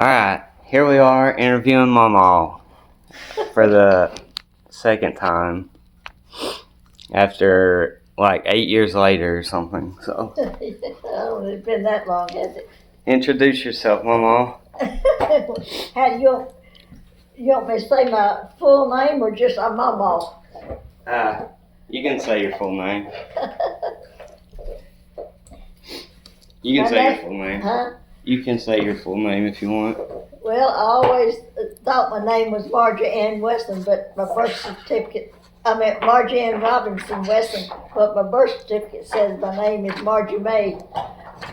Alright, here we are interviewing Mama for the second time after like 8 years later or something. So, Oh, it's been that long, has it? introduce yourself, Mama. How do you want me to say my full name or just a Mama? You can say your full name. You My can say your name? full name. Huh? You can say your full name if you want. Well, I always thought my name was Margie Ann Weston, but my birth certificate, Margie Ann Robinson Weston, but my birth certificate says my name is Margie May.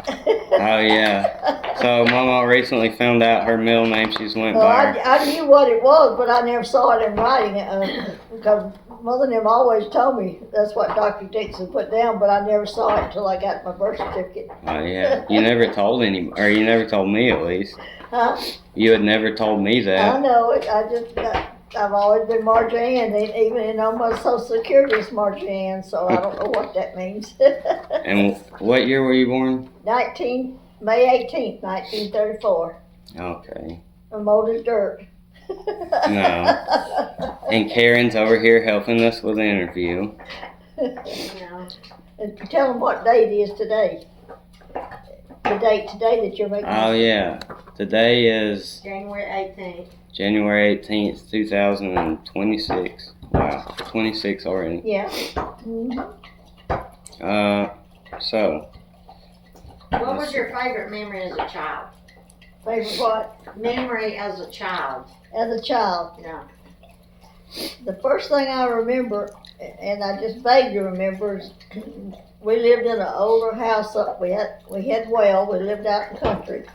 Oh, yeah. So, Mama recently found out her middle name. She's went Well, by. I knew what it was, but I never saw it in writing, because Mother and them always told me that's what Dr. Dixon put down, but I never saw it until I got my birth certificate. Oh, yeah. You never told you never told me at least. Huh? You had never told me I that. know it. I've always been Margie Ann, even on my Social Security is Margie Ann, so I don't know what that means. And what year were you born? May 18th, 1934. Okay. I'm old as dirt. No. And Karen's over here helping us with the interview. And tell them what date it is today. The date today that you're making. Oh, yeah. Today is January 18th. January 18th, 2026. Wow, 26 already. Yeah. Mm-hmm. So. What was your favorite memory as a child? Favorite what? Memory as a child. As a child. Yeah. The first thing I remember, and I just vaguely remember, is we lived in an older house up. We had well. We lived out in the country,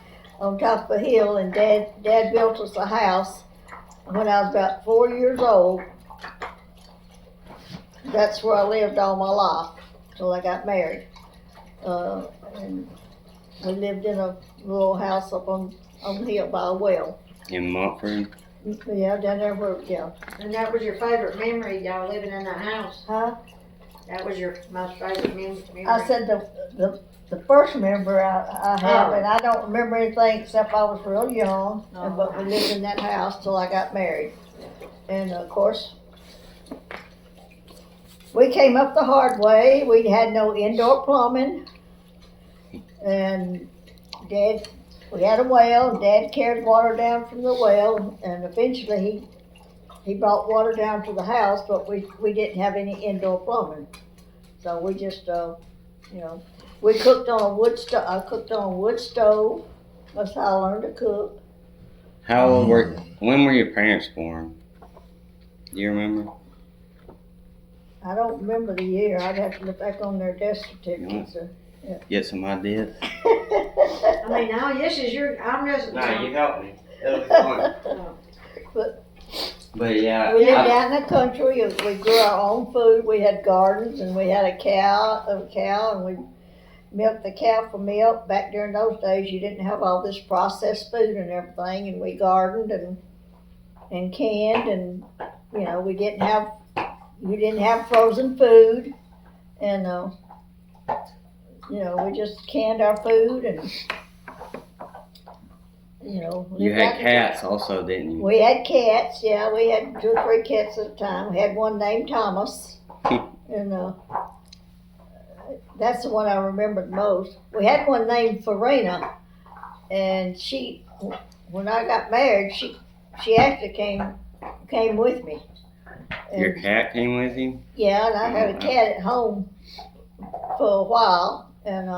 on top of a hill, and Dad built us a house when I was about 4 years old. That's where I lived all my life till I got married, and we lived in a little house up on the hill by a well. In Montford. Yeah, down there where, yeah. And that was your favorite memory, y'all living in that house? Huh? That was your most favorite memory? I said the first memory I have, and I don't remember anything except I was real young, but we lived in that house till I got married. And of course, we came up the hard way. We had no indoor plumbing, and we had a well, and Dad carried water down from the well, and eventually he brought water down to the house, but we didn't have any indoor plumbing. So we just, we cooked on a wood stove. I cooked on a wood stove. That's how I learned to cook. When were your parents born? Do you remember? I don't remember the year. I'd have to look back on their death certificates. Get some ideas? I mean, now this is I'm just. No, you help me. It'll be fun. But yeah. We lived out in the country. We grew our own food. We had gardens, and we had a cow, and we milked the cow for milk. Back during those days, you didn't have all this processed food and everything, and we gardened and canned, and we didn't have frozen food, and we just canned our food, and You had cats also, didn't you? We had cats, yeah. We had 2 or 3 cats at a time. We had one named Thomas, and that's the one I remember the most. We had one named Farina, and when I got married, she actually came with me. And, Your cat came with you? Yeah, and I had a cat at home for a while, and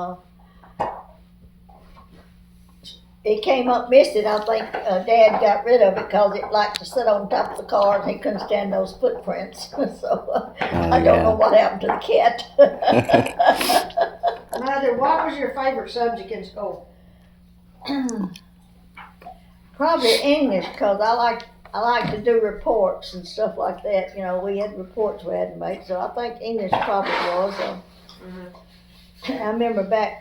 it came up missing. I think Dad got rid of it because it liked to sit on top of the car and he couldn't stand those footprints. So I don't know what happened to the cat. Mother, what was your favorite subject in school? Probably English, because I like to do reports and stuff like that. We had reports we had to make, so I think English probably was. I remember back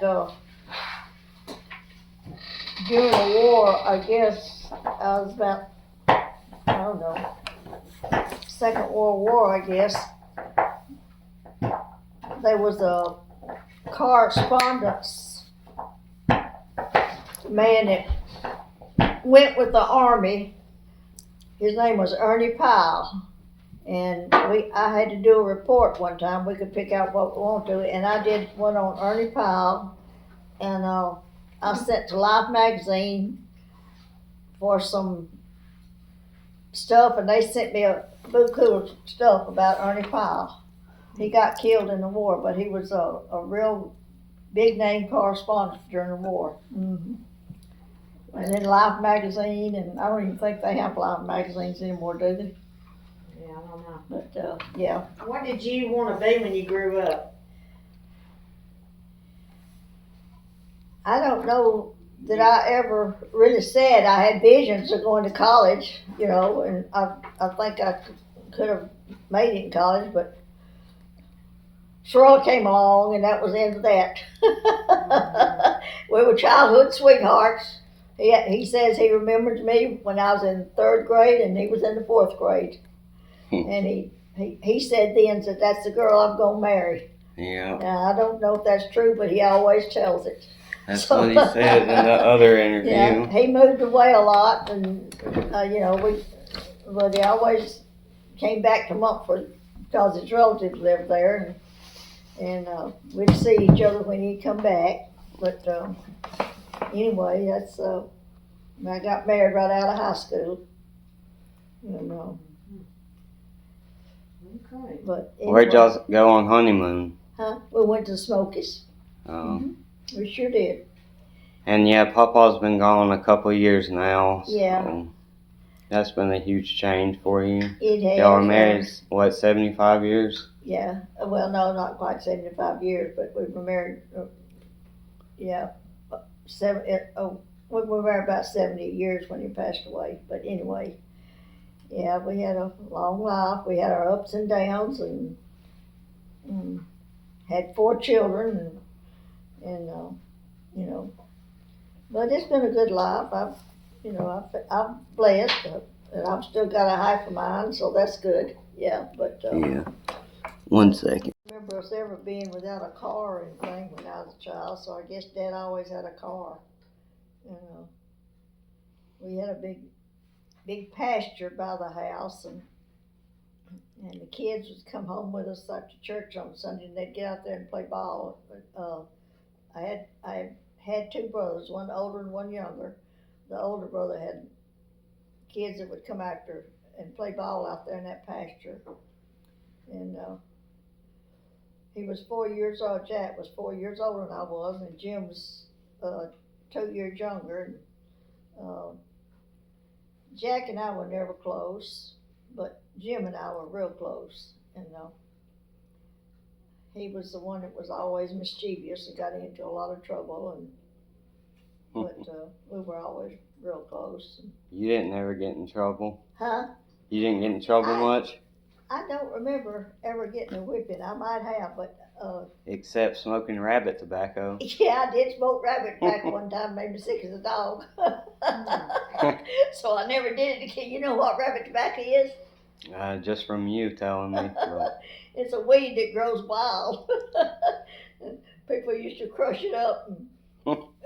during the war, I guess I was about, I don't know, Second World War, I guess. There was a correspondence man that went with the Army. His name was Ernie Powell. And I had to do a report one time. We could pick out what we want to, and I did one on Ernie Powell. And I sent to Life magazine for some stuff, and they sent me a buku of stuff about Ernie Powell. He got killed in the war, but he was a real big name correspondent during the war. Mm-hmm. And then Life magazine, and I don't even think they have Life magazines anymore, do they? Yeah, I don't know. But yeah. What did you want to be when you grew up? I don't know that I ever really said I had visions of going to college, you know, and I think I could have made it in college, but Sherelle came along and that was the end of that. We were childhood sweethearts. He says he remembers me when I was in 3rd grade and he was in the 4th grade. And he said then that that's the girl I'm going to marry. Yeah. Now, I don't know if that's true, but he always tells it. That's what he said in the other interview. Yeah, he moved away a lot, and you know, but he always came back to Mumford because his relatives lived there, and we'd see each other when he'd come back. But anyway, that's I got married right out of high school. You know, Okay. but anyway, Where'd y'all go on honeymoon? Huh? We went to the Smokies. Um, We sure did. And yeah, Papa's been gone a couple of years now. So Yeah. that's been a huge change for you. It has. Y'all are married, what, 75 years? Yeah. Well, no, not quite 75 years, but we were married. We were married about 70 years when he passed away. But anyway, yeah, we had a long life. We had our ups and downs, and had 4 children, and you know. But it's been a good life. I'm blessed, and I've still got a half of mine, so that's good. Yeah, but Yeah. 1 second. I remember us ever being without a car or anything when I was a child, so I guess Dad always had a car. And we had a big pasture by the house, and the kids would come home with us after church on Sunday, and they'd get out there and play ball. But I had 2 brothers, one older and one younger. The older brother had kids that would come after and play ball out there in that pasture. And he was 4 years old. Jack was 4 years older than I was, and Jim was 2 years younger. And Jack and I were never close, but Jim and I were real close. And he was the one that was always mischievous and got into a lot of trouble. But we were always real close. You didn't ever get in trouble? Huh? You didn't get in trouble much? I don't remember ever getting a whipping. I might have, but Except smoking rabbit tobacco. yeah, I did smoke rabbit back one time, made me sick as a dog. So I never did it again. You know what rabbit tobacco is? Just from you telling me. But It's a weed that grows wild. People used to crush it up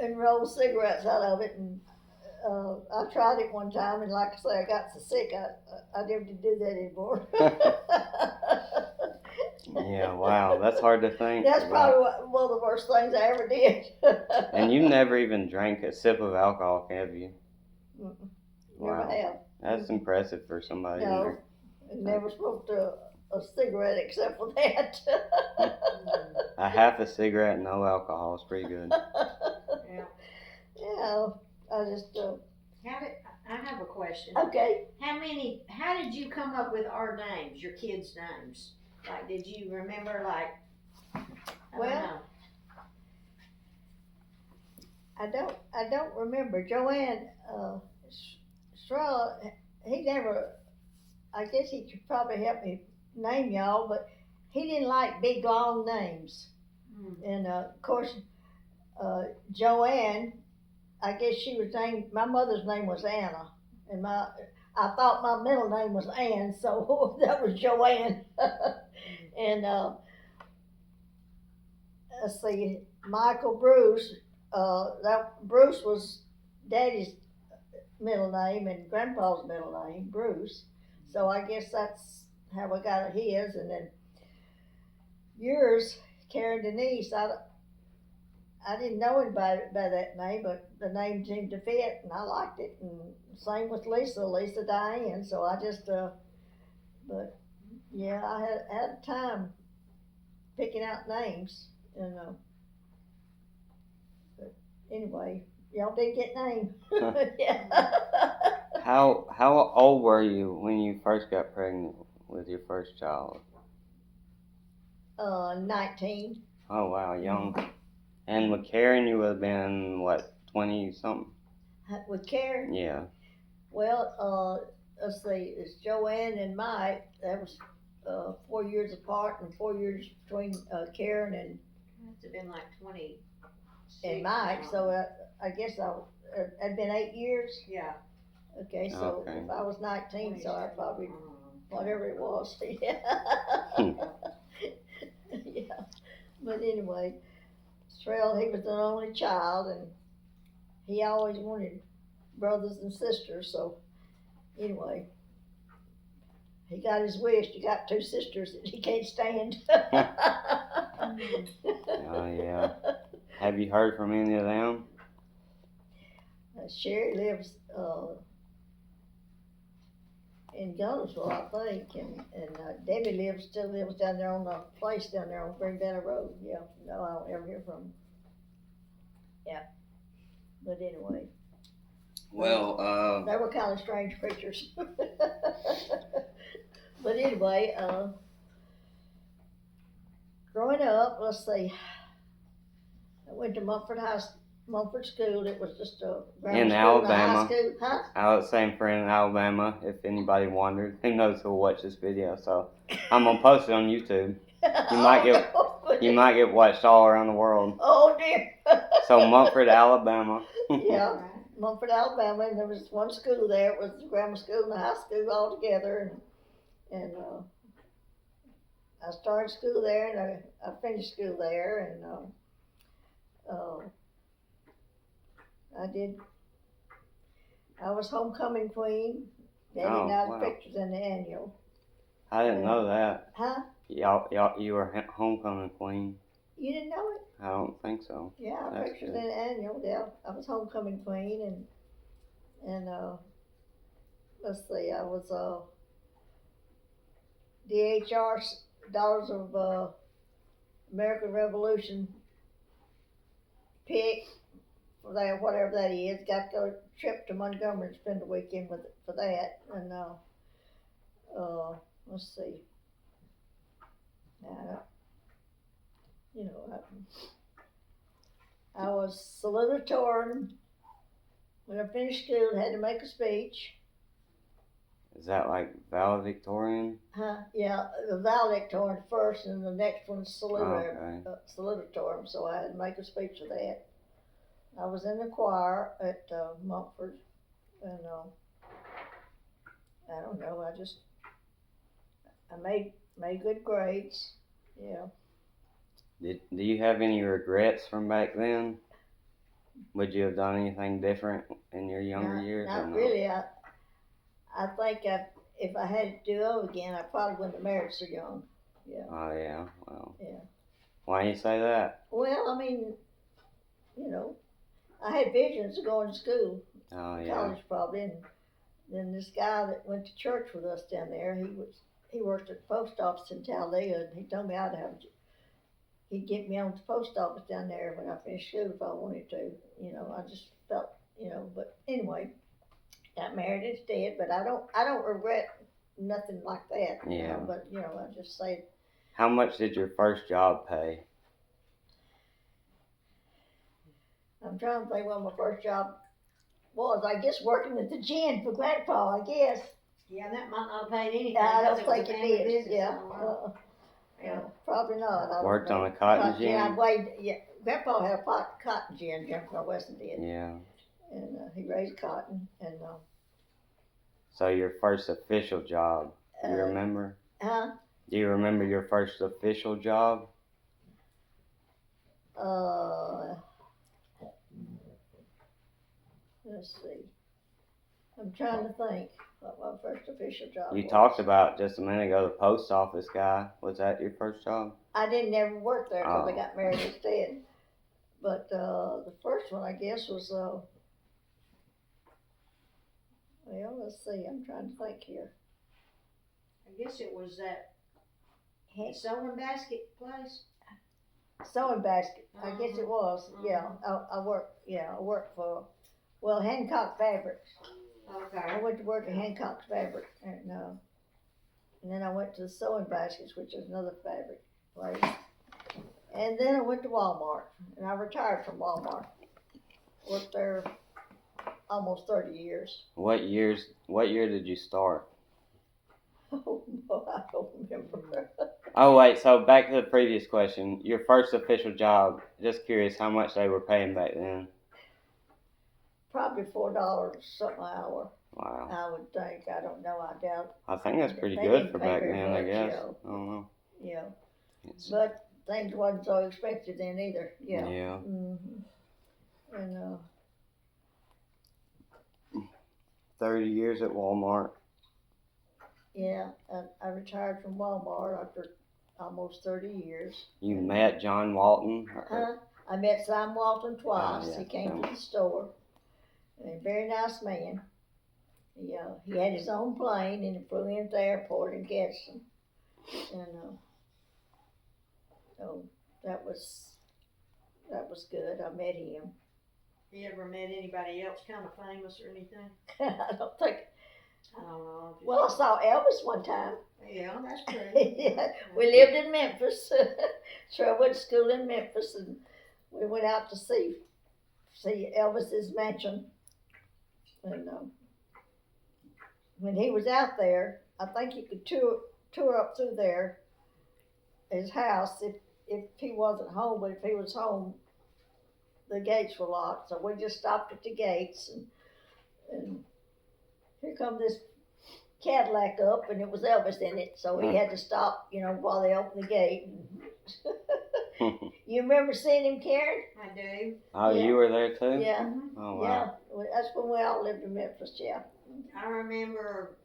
and roll cigarettes out of it. And I tried it one time, and like I say, I got so sick, I never did do that anymore. yeah, wow, that's hard to think. That's about. probably one of the worst things I ever did. And you never even drank a sip of alcohol, have you? Never Wow, have. that's impressive for somebody. No, never smoked a cigarette except for that. A half a cigarette, no alcohol is pretty good. Yeah, I just, I have a question. okay. How did you come up with our names, your kids' names? Like, did you remember, like, I Well, don't know. I don't remember. Joanne, Sherelle, he never, I guess he could probably help me name y'all, but he didn't like big, long names. And of course, Joanne, I guess she was named, my mother's name was Anna, and I thought my middle name was Ann, so that was Joanne. And let's see, Michael Bruce, Bruce was Daddy's middle name and Grandpa's middle name, Bruce. So I guess that's how we got his. And then yours, Karen Denise, I didn't know anybody by that name, but the name seemed to fit, and I liked it. And same with Lisa Diane. So I just, but yeah, I had time picking out names, and but anyway, y'all did get named. Yeah. How old were you when you first got pregnant with your first child? 19. Oh wow, young. And with Karen, you would have been what, 20 something? With Karen, Yeah. well, let's see, it's Joanne and Mike. That was 4 years apart, and 4 years between Karen Must have been like 20. and Mike. So I guess it'd been 8 years. Yeah. Okay, so Okay. if I was 19, so I probably whatever it was. Yeah. Yeah. But anyway, Terrell, he was an only child, and he always wanted brothers and sisters. So anyway, he got his wish. He got 2 sisters that he can't stand. Oh yeah. Have you heard from any of them? Sherry lives in Gunnersville, I think, and Debbie still lives down there on the place down there on Green Valley Road. Yeah, no, I don't ever hear from them. Yeah, but anyway, Well, they were kind of strange creatures. But anyway, growing up, let's see, I went to Mumford School. It was just a grammar In school and a high Alabama. school, huh? I was the same friend in Alabama, if anybody wondered. Who knows who'll watch this video, so I'm gonna post it on YouTube. You might get watched all around the world. Oh dear. So Mumford, Alabama. Yeah, Mumford, Alabama, and there was one school there. It was the grammar school and the high school all together, and I started school there, and I finished school there, and I was homecoming queen. Daddy and I wow. pictures in the annual. I didn't know that. Huh? You were homecoming queen. You didn't know it? I don't think so. Yeah, That's pictures good. in the annual. Yeah, I was homecoming queen, and let's see, I was DHR Daughters of American Revolution pick for that, whatever that is. Got to go trip to Montgomery and spend the weekend for that. And let's see. I was salutatorian when I finished school. Had to make a speech. Is that like valedictorian? Huh? Yeah, the valedictorian first, and the next one's Okay. salutatorian. So I had to make a speech for that. I was in the choir at Mumford, and I don't know. I made good grades. Yeah. Do you have any regrets from back then? Would you have done anything different in your younger years? Not or no? really. I think if I had to do it over again, I probably wouldn't have married so young. Yeah. Oh yeah. Well. Yeah. Why do you say that? Well, I mean, I had visions of going to school, Oh yeah. college probably, and then this guy that went to church with us down there, he worked at the post office in Talladega, and he told me he'd get me on the post office down there when I finished school if I wanted to. I just felt, but anyway, got married instead, but I don't regret nothing like that. Yeah. But I just say. How much did your first job pay? I'm trying to think what my first job was. I guess working at the gin for Grandpa, I guess. Yeah, that might not have paid anything. I don't because think was a it family is. business, Yeah. so, Yeah, probably not. I don't Worked know. on a cotton gin? Yeah, Grandpa had a cotton gin, Grandpa Weston did. Yeah. And he raised cotton, and So your first official job, do you remember? huh? Do you remember your first official job? Let's see. trying to think what my first official job You was. talked about just a minute ago the post office guy. Was that your first job? I didn't ever work there because I Oh. got married instead. But the first one, I guess, was well, let's see. I'm trying to think here. I guess it was that Hand- sewing basket place. Sewing basket. I guess it was. Yeah, I worked. Yeah, I worked for Hancock Fabrics. I Okay. went to work at Hancock Fabric, and then I went to the Sewing Baskets, which is another fabric place. And then I went to Walmart, and I retired from Walmart. Worked there almost 30 years. What year did you start? Oh, no, I don't remember. Oh wait, so back to the previous question. Your first official job. Just curious how much they were paying back then. Probably $4 something an hour, Wow. I would think. I don't know. I doubt. I think that's pretty They good didn't for pay back very then, I much, guess. yeah. I don't know. Yeah, It's- but things wasn't so expensive then either. Yeah. Yeah. And 30 years at Walmart. yeah, I retired from Walmart after almost 30 years. You met John Walton? Huh? I met Sam Walton twice. yeah, He came Sam. to the store. A very nice man. He had his own plane and he flew into the airport in Gadsden. And so that was good. I met him. You ever met anybody else kind of famous or anything? I don't think. I don't know. Well, I saw Elvis one time. Yeah, that's true. Yeah, we lived in Memphis. So I went to school in Memphis, and we went out to see Elvis's mansion. And when he was out there, I think you could tour up through there, his house, if he wasn't home. But if he was home, the gates were locked. So we just stopped at the gates, and here come this Cadillac up, and it was Elvis in it, so he had to stop, while they opened the gate. You remember seeing him, Karen? I do. Oh, Yeah. you were there too? Yeah, Oh, yeah. wow. Well, that's when we all lived in Memphis. Yeah. I remember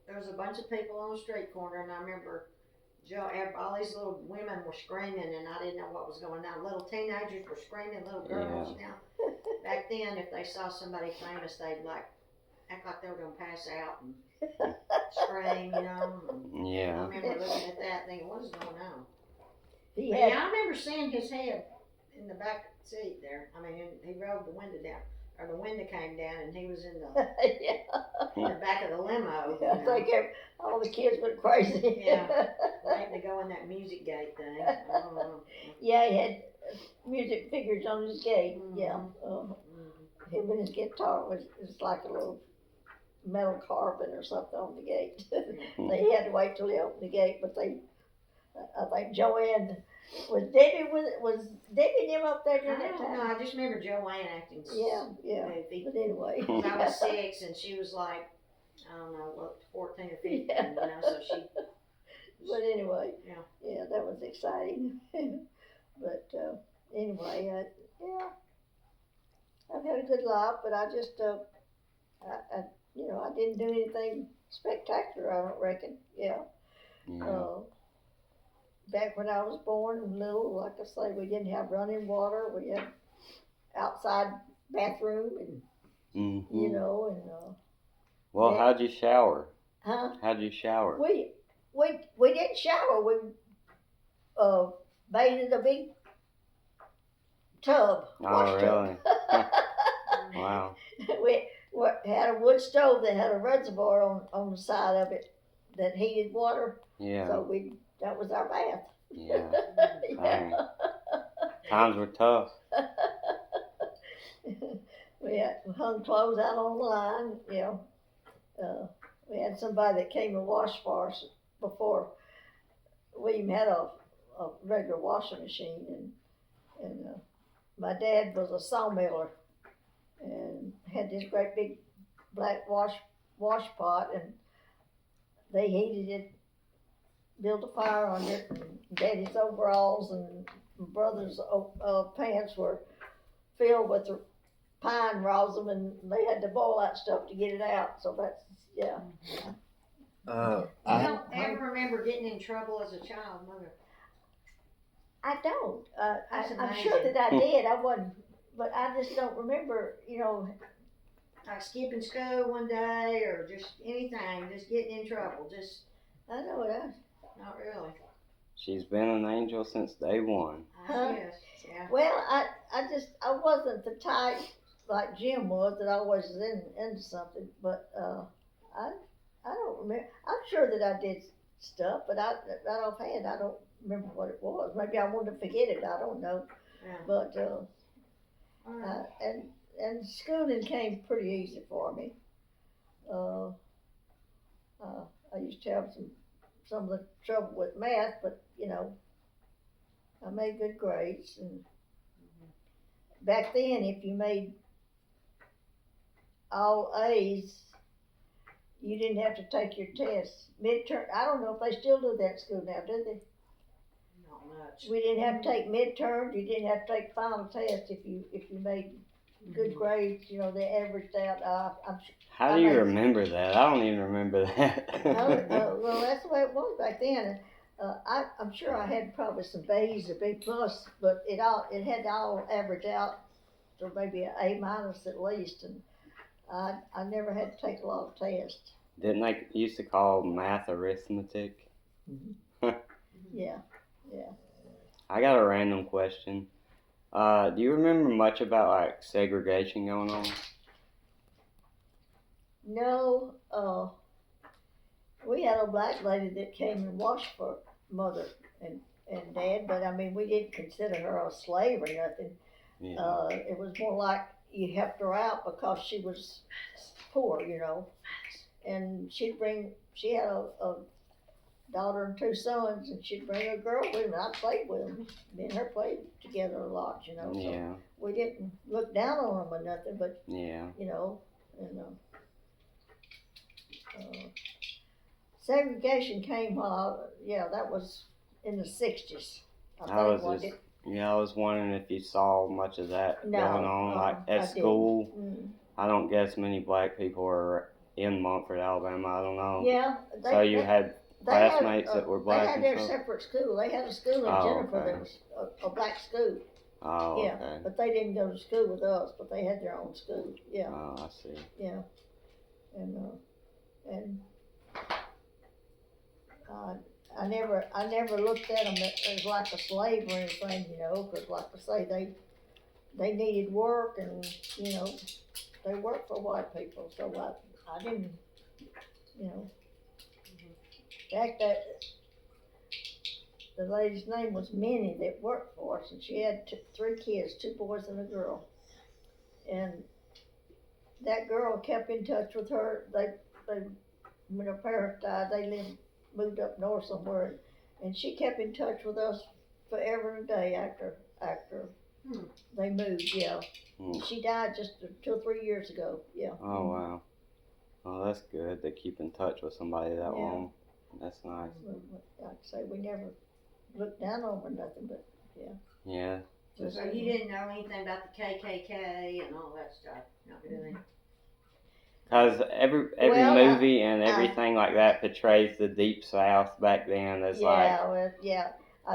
there was a bunch of people on the street corner, and I remember all these little women were screaming, and I didn't know what was going on. Little teenagers were screaming, little girls. Now, back then, if they saw somebody famous, they'd act like they were gonna pass out and scream, And Yeah. I remember looking at that, thinking, "What is going on?" He But had. yeah, I remember seeing his head in the back seat there. I mean, he rolled the window down, or the window came down, and he was in the Yeah. back of the limo. I think all the kids went crazy. Yeah. Waiting to go in that music gate thing. I don't know. Yeah, he had music figures on his gate. Mhm. Yeah. Him and his guitar was like a little metal carbon or something on the gate. They had to wait till they opened the gate, but I think Joanne was Debbie and him up there I during that don't know. time. I just remember Joanne acting Yeah. goofy. But anyway. 'Cause I was 6 and she was like, I don't know, what, 14 or 15, Yeah. so she. But anyway. Yeah. Yeah, that was exciting. But anyway, yeah, I've had a good life, but I just I didn't do anything spectacular. I don't reckon. Yeah. Yeah. Back when I was born, little, like I say, we didn't have running water. We had outside bathroom, and Mhm. and Well, yeah. how'd you shower? huh? How'd you shower? We didn't shower. We bathed in a big tub. Oh, wash tub. really? Wow. we had a wood stove that had a reservoir on the side of it that heated water. Yeah. So that was our bath. Yeah. Yeah. Dang. Times were tough. We hung clothes out on the line. We had somebody that came and washed for us before we even had a regular washing machine. And my dad was a sawmiller and had this great big black wash pot, and they heated it, built a fire under it, and Daddy's overalls and brother's pants were filled with the pine rosin, and they had to boil that stuff to get it out. So that's yeah. I don't ever remember getting in trouble as a child, mother. I don't. That's I'm sure amazing. that I did. I wasn't, but I just don't remember. You know, Like skipping school one day or just anything, just getting in trouble. Just I know it. not really. She's been an angel since day one. Huh? Yes. Yeah. Well, I wasn't the type like Jim was that always was into something. But I don't remember. I'm sure that I did stuff, but right offhand I don't remember what it was. Maybe I wanted to forget it. I don't know. Yeah. But All right. and schooling came pretty easy for me. I used to have some of the trouble with math, but you know, I made good grades. And back then, if you made all A's, you didn't have to take your tests. Midterm, I don't know if they still do that in school now, do they? Not much. We didn't have to take midterms. You didn't have to take final tests if you made good grades. You know, they averaged out. I'm sure. How do you remember that? I don't even remember that. Well, that's the way it was back then. I'm sure I had probably some B's or B plus, but it had to all average out to maybe an A minus at least, and I never had to take a lot of tests. Didn't they used to call math arithmetic? Yeah. I got a random question. Do you remember much about like segregation going on? No, we had a black lady that came and washed for mother and dad, but I mean we didn't consider her a slave or nothing. Yeah. It was more like you helped her out because she was poor, you know. And she had a daughter and two sons, and she'd bring a girl with her, and I played with them. Me and her played together a lot, you know. So Yeah. we didn't look down on them or nothing, but, Yeah. you know, and segregation came while, that was in the 60s, I think, wasn't it? Yeah, I was wondering if you saw much of that No, going on, like I at school. didn't. I don't guess many black people are in Montford, Alabama. I don't know. Yeah. So you had classmates that were black They had and their stuff? separate school. They had a school in Oh, Jennifer okay. that was a black school. Oh, Yeah, okay. but they didn't go to school with us, but they had their own school. Yeah, Oh, I see. yeah, and I never looked at them as like a slave or anything, you know, because like I say, they needed work, and you know, they worked for white people, so I didn't, you know. In fact, the lady's name was Minnie that worked for us, and she had three kids, 2 boys and a girl. And that girl kept in touch with her. They when her parents died, they moved up north somewhere, and she kept in touch with us forever and a day after they moved. Yeah, she died just 2 or 3 years ago. Yeah. Oh, wow. Well, that's good. They keep in touch with somebody that long. That's nice. Like I say, we never looked down on her or nothing, but Yeah. So you didn't know anything about the KKK and all that stuff? Not really. Because every Well, movie and everything like that portrays the Deep South back then as I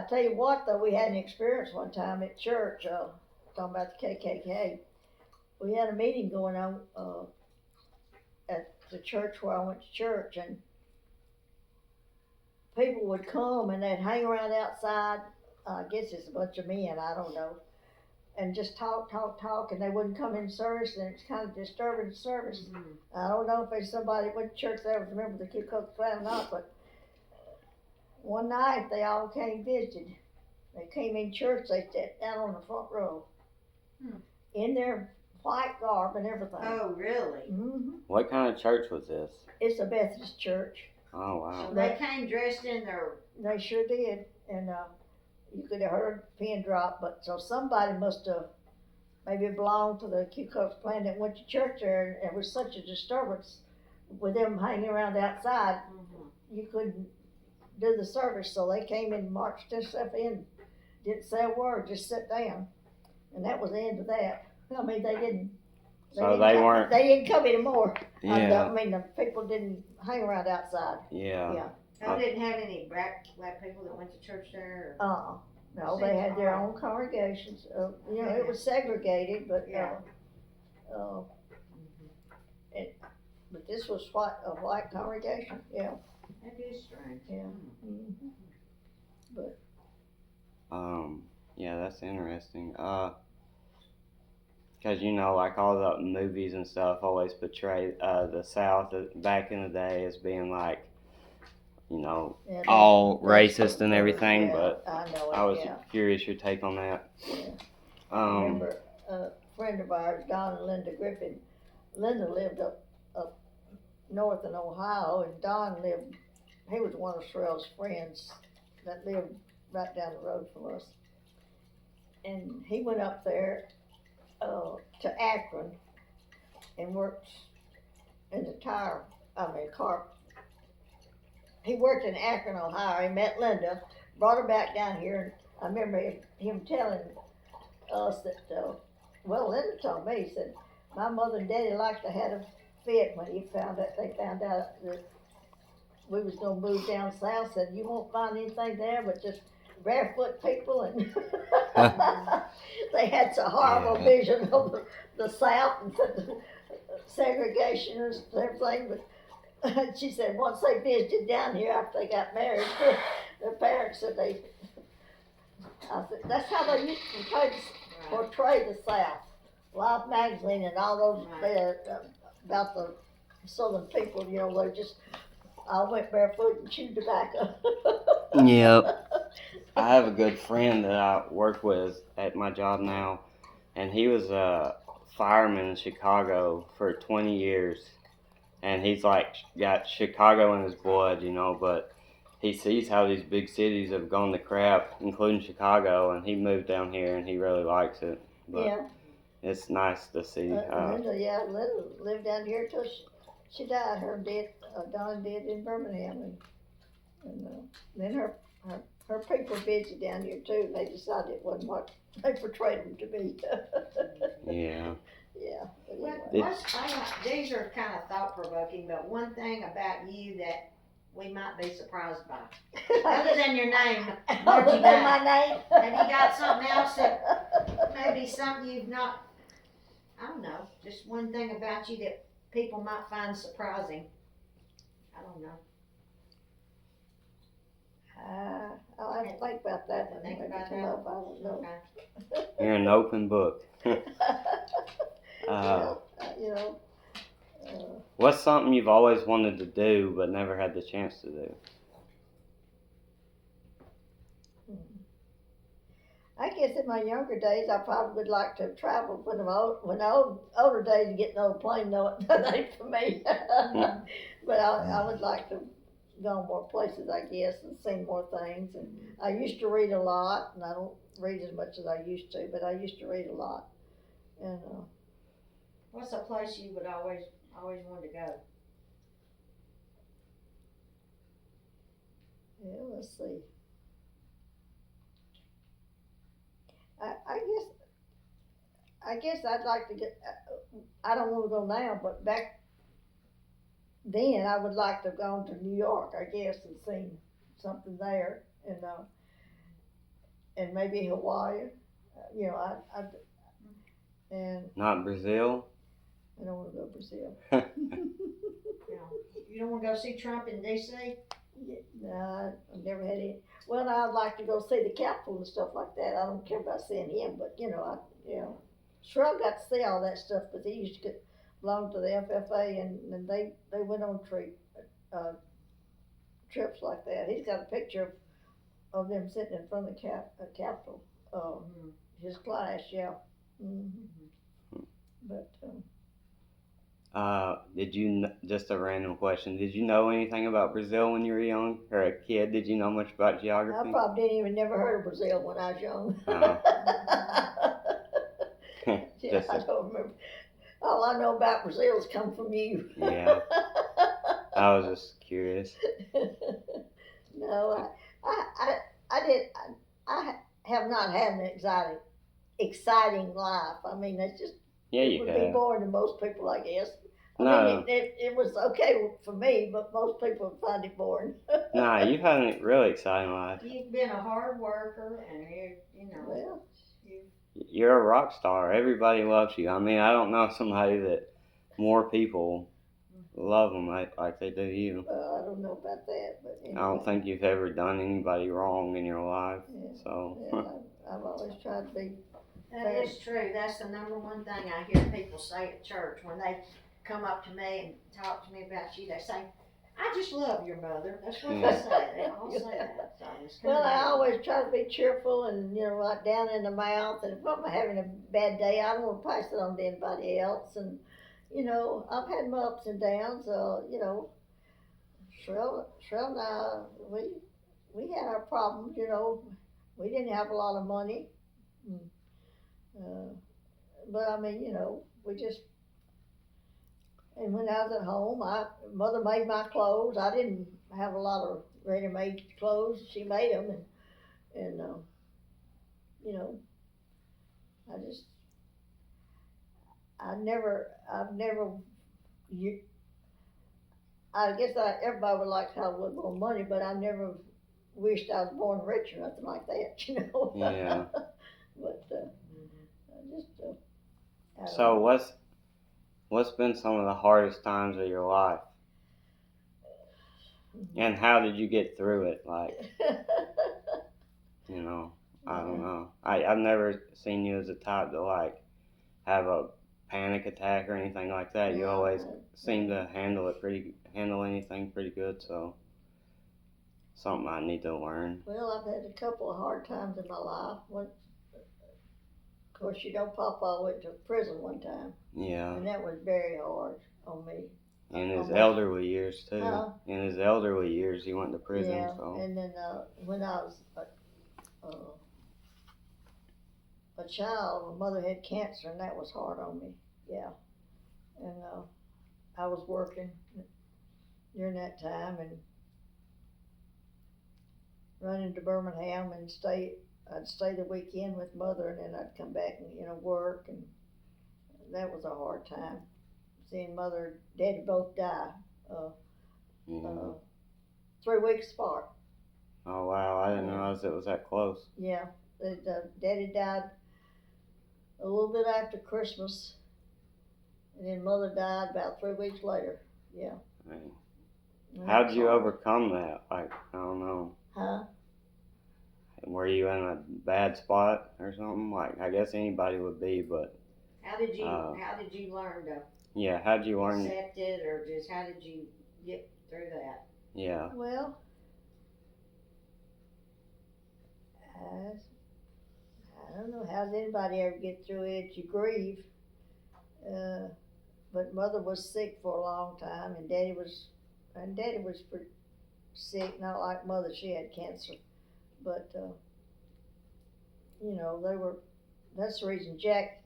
tell you what, though, we had an experience one time at church, talking about the KKK. We had a meeting going on at the church where I went to church, and people would come and they'd hang around outside. I guess it's a bunch of men, I don't know, and just talk, and they wouldn't come in service, and it's kind of disturbing the service. Mm-hmm. I don't know if there's somebody that went to church there was a member of the Ku Klux Klan or not, but one night they all came visited. They came in church, they sat down on the front row in their white garb and everything. Oh, really? Mm-hmm. What kind of church was this? It's a Methodist church. Oh, wow. So they came dressed in their... They sure did, and you could have heard a pin drop, but so somebody must have maybe belonged to the Ku Klux Klan that went to church there, and it was such a disturbance with them hanging around outside, you couldn't do the service, so they came and marched themselves in, didn't say a word, just sat down, and that was the end of that. I mean, they didn't So they weren't. They didn't come anymore. Yeah. I mean, the people didn't hang around outside. Yeah. Yeah. Y'all didn't have any black people that went to church there? No, they had their own congregations. You know, it was segregated, but Yeah. but this was a white congregation. Yeah. That is strange. Yeah. Mm-hmm. Yeah, that's interesting. Cause you know, like all the movies and stuff always portray the South back in the day as being like, you know, Yeah, all that's racist and everything. yeah, But I know it. I was Yeah. curious your take on that. Yeah. I remember a friend of ours, Don and Linda Griffin. Linda lived up north in Ohio, and Don lived. He was one of Sherelle's friends that lived right down the road from us, and he went up there to Akron and worked in the car. He worked in Akron, Ohio. He met Linda, brought her back down here. And I remember him telling us that, Linda told me, he said, my mother and daddy liked to have a fit when they found out that we was gonna move down south. Said, you won't find anything there but just barefoot people, and they had such a horrible vision of the South and the segregationists and everything. But she said once they visited down here after they got married, their parents said I said, that's how they used to portray the South. Life magazine and all those about the Southern people, you know, they just all went barefoot and chewed tobacco. Yep. I have a good friend that I work with at my job now, and he was a fireman in Chicago for 20 years, and he's like got Chicago in his blood, you know, but he sees how these big cities have gone to crap, including Chicago, and he moved down here and he really likes it. But Yeah. it's nice to see. Linda lived down here till she died. Don did in Birmingham, and then her people visited down here too. And they decided it wasn't what they portrayed them to be. Yeah. Yeah. Anyway. These are kind of thought provoking, but one thing about you that we might be surprised by, other than your name, Other than my name. have you got something else that maybe something you've not? I don't know. Just one thing about you that people might find surprising. I don't know. I'll have to think about that. Think about that. I don't know. Okay. You're an open book. You know. What's something you've always wanted to do but never had the chance to do? I guess in my younger days, I probably would like to have traveled. When older days and getting on a plane, no, that ain't for me. But I would like to go more places, I guess, and see more things. And I used to read a lot, and I don't read as much as I used to, but I used to read a lot. And What's a place you would always want to go? yeah, let's see. I guess I'd like to get. I don't want to go now, but back then I would like to have gone to New York, I guess, and seen something there, and maybe Hawaii. You know, and Not Brazil? I don't want to go to Brazil. You don't want to go see Trump in D.C.? No, I've never had any. Well, I'd like to go see the Capitol and stuff like that. I don't care about seeing him, but Sherelle got to see all that stuff because he used to belong to the FFA, and they went on trips like that. He's got a picture of them sitting in front of the Capitol. His class, yeah. Mm-hmm. But. Did you, just a random question, did you know anything about Brazil when you were young? Or a kid, did you know much about geography? I probably didn't even never heard of Brazil when I was young. I don't remember. All I know about Brazil has come from you. Yeah. I was just curious. No, I have not had an exciting life. I mean, it's just Yeah, It you would be have. boring to most people, I guess. I No, mean, it was okay for me, but most people would find it boring. nah, you've had a really exciting life. You've been a hard worker, and you know, Well, you You're a rock star. Everybody loves you. I mean, I don't know somebody that more people love them like they do you. I don't know about that, but anyway. I don't think you've ever done anybody wrong in your life. Yeah, So, yeah, I've always tried to be. that is true. That's the number one thing I hear people say at church when they come up to me and talk to me about you. They say, "I just love your mother." That's what they say. They all say that. So it's kinda Well, I weird. always try to be cheerful and, like down in the mouth. And if I'm having a bad day, I don't want to pass it on to anybody else. And, I've had my ups and downs. Shrell and I, we had our problems. We didn't have a lot of money. Mm, but I mean, we just. And when I was at home, mother made my clothes. I didn't have a lot of ready-made clothes. She made them, and you know, I just, I've never, you, I guess everybody would like to have a little more money, but I never wished I was born rich or nothing like that. yeah. But I just, I don't So, know. what's been some of the hardest times of your life? And how did you get through it? Like, I don't know. I've never seen you as a type to like have a panic attack or anything like that. You No, always seem to handle anything pretty good. So something I need to learn. Well, I've had a couple of hard times in my life. Of course, Papa went to prison one time, Yeah. and that was very hard on me. In his Almost. elderly years too. Huh? In his elderly years, he went to prison. Yeah, So and then when I was a child, my mother had cancer, and that was hard on me. Yeah, and I was working during that time and running to Birmingham and I'd stay the weekend with mother, and then I'd come back and work, and that was a hard time. Seeing mother and daddy both die, yeah. 3 weeks apart. Oh wow, I didn't realize it was that close. Yeah, daddy died a little bit after Christmas, and then mother died about 3 weeks later. Yeah. Right. And How that did was you hard. overcome that? Like, I don't know. Huh? Were you in a bad spot or something? Like, I guess anybody would be, but How did you Uh, how did you learn to yeah. How'd you learn? accept it, or just how did you get through that? Yeah. Well, I don't know. How does anybody ever get through it? You grieve. But mother was sick for a long time, and daddy was pretty sick. Not like mother; she had cancer. But they were. That's the reason Jack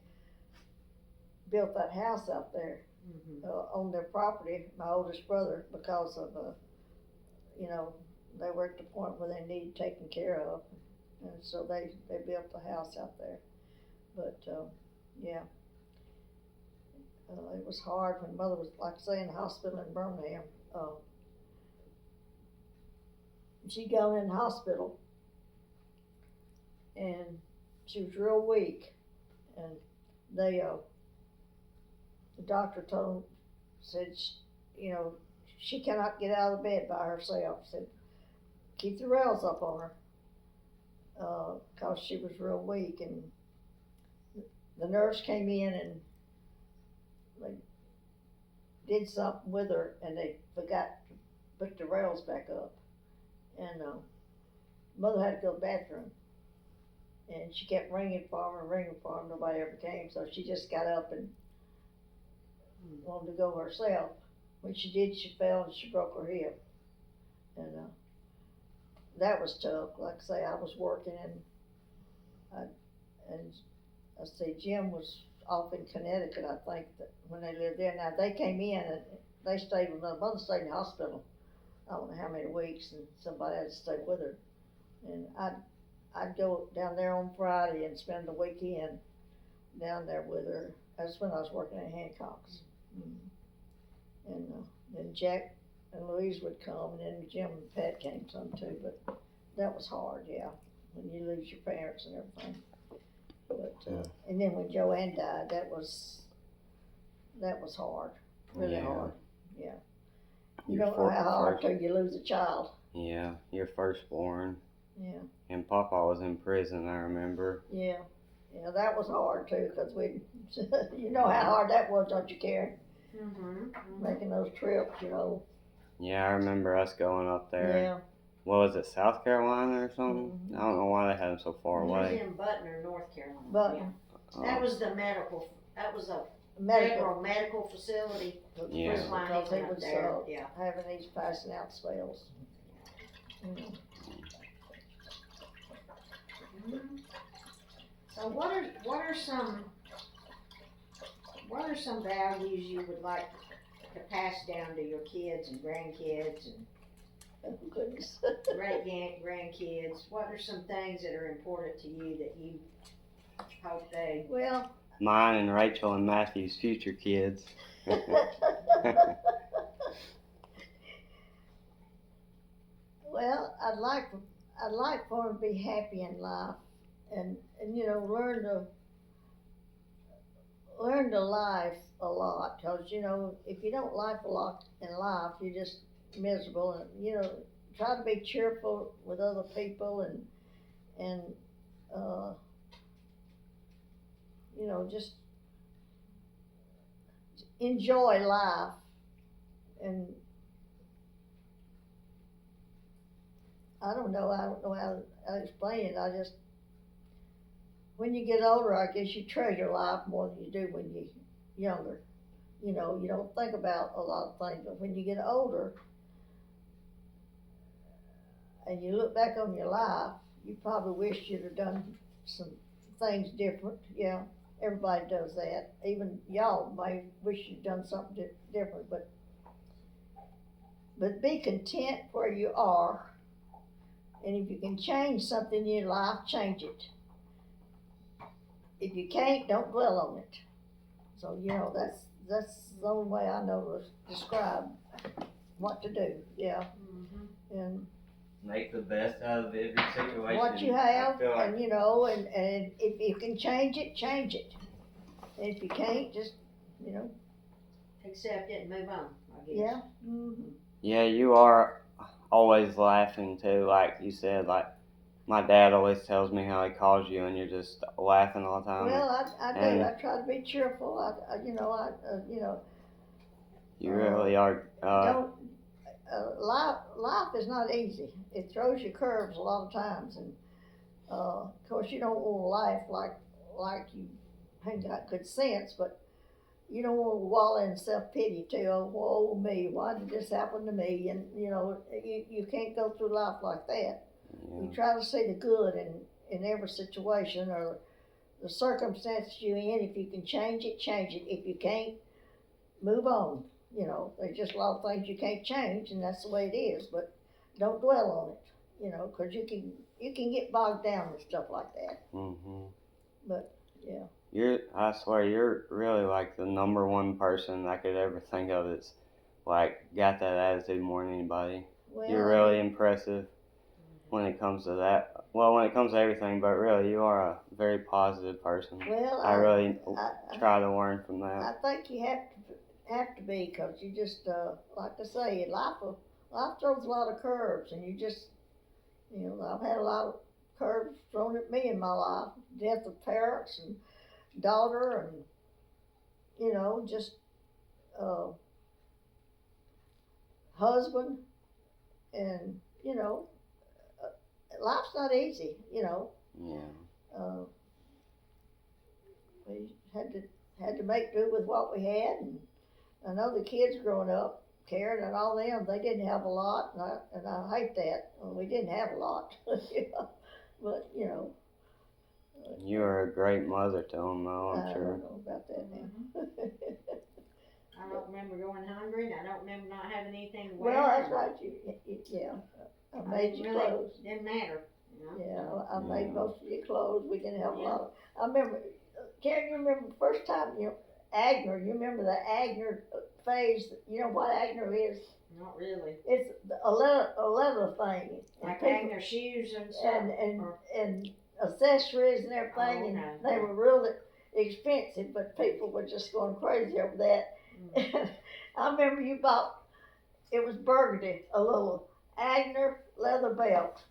built that house out there on their property. My oldest brother, because of they were at the point where they needed taken care of, and so they built the house out there. But yeah. It was hard when mother was, like I say, in the hospital in Birmingham. She'd gone in the hospital, and she was real weak, and the doctor said, she cannot get out of the bed by herself. Said, keep the rails up on her, because she was real weak, and the nurse came in and they did something with her, and they forgot to put the rails back up, and mother had to go to the bathroom, and she kept ringing for him, nobody ever came, so she just got up and wanted to go herself. When she did, she fell and she broke her hip, and that was tough. Like I say, I was working, and I say Jim was off in Connecticut, I think, when they lived there. Now they came in and they stayed with my mother. Stayed in the hospital. I don't know how many weeks, and somebody had to stay with her. And I'd go down there on Friday and spend the weekend down there with her. That's when I was working at Hancock's. And then Jack and Louise would come, and then Jim and Pat came some too, but that was hard, yeah, when you lose your parents and everything. But, and then when Joanne died, that was hard, really Yeah. hard, yeah. You Your don't know how hard first- till you lose a child, Yeah, your firstborn. yeah, And Papa was in prison, I remember. yeah. Yeah, that was hard too, cause you know how hard that was, don't you, Karen? Making those trips, you know, Yeah, I remember us going up there. yeah. What was it, South Carolina or something? Mhm. I don't know why they had them so far It was away. in Butner, North Carolina. But That was the medical, that was a medical, federal medical facility. Yeah. Was why because he he went up was, there, yeah. having these passing out spells. So what are some values you would like to pass down to your kids and grandkids and Oh, goodness. grandkids? What are some things that are important to you that you hope they? Well, Mine and Rachel and Matthew's future kids. well, I'd like for them to be happy in life, and you know, learn to life a lot. Cause you know, if you don't life a lot in life, you're just miserable. And you know, try to be cheerful with other people, and you know, just enjoy life. And I don't know how to explain it. I just, when you get older, I guess you treasure life more than you do when you're younger. You know, you don't think about a lot of things, but when you get older and you look back on your life, you probably wish you'd have done some things different. Yeah, everybody does that. Even y'all may wish you'd done something different, but be content where you are. And if you can change something in your life, change it. If you can't, don't dwell on it. So, you know, that's the only way I know to describe what to do, yeah. And Make the best out of every situation. what you have, I feel like and you know, and if you can change it, change it. And if you can't, just, you know, Accept it and move on, I guess. yeah. Mm-hmm. Yeah, you are always laughing too, like you said. Like my dad always tells me how he calls you, and you're just laughing all the time. Well, I do. and- I try to be cheerful. You know, You really are. don't. Life is not easy. It throws you curves a lot of times, and of course you don't want to life like you ain't got good sense, but you don't want to wallow in self-pity too. Oh, woe me, why did this happen to me? And you know, you can't go through life like that. You try to see the good in every situation or the circumstances you're in. If you can change it, change it. If you can't, move on. You know, there's just a lot of things you can't change, and that's the way it is. But don't dwell on it. You know, because you can get bogged down with stuff like that. But yeah. I swear, you're really like the number one person I could ever think of that's like got that attitude more than anybody. Well, You're really impressive when it comes to that. Well, when it comes to everything, but really, you are a very positive person. Well, I really I try to learn from I that. think you have to be, because you just like I say, life throws a lot of curves, and you just, you know, I've had a lot of curves thrown at me in my life, death of parents and daughter, and you know, just husband, and you know, life's not easy, you know. Yeah. We had to make do with what we had, and I know the kids growing up, Karen and all them, they didn't have a lot, and I hate that. We didn't have a lot, yeah. But you know. You are a great mother to them, though, I I'm sure. don't know about that now. I don't remember going hungry, and I don't remember not having anything to wear. Well, that's right. Yeah, I made It you really clothes. didn't matter. You know? Yeah, I made most of your clothes. We didn't have a lot of. I remember Karen, you remember the first time, Agner, you remember the Agner phase, you know what Agner is? Not really. It's a leather thing. Like people- hanging their shoes and stuff. and accessories and everything, Oh, and okay. they were really expensive, but people were just going crazy over that. Mm. I remember you bought, it was burgundy, a little Agner leather belt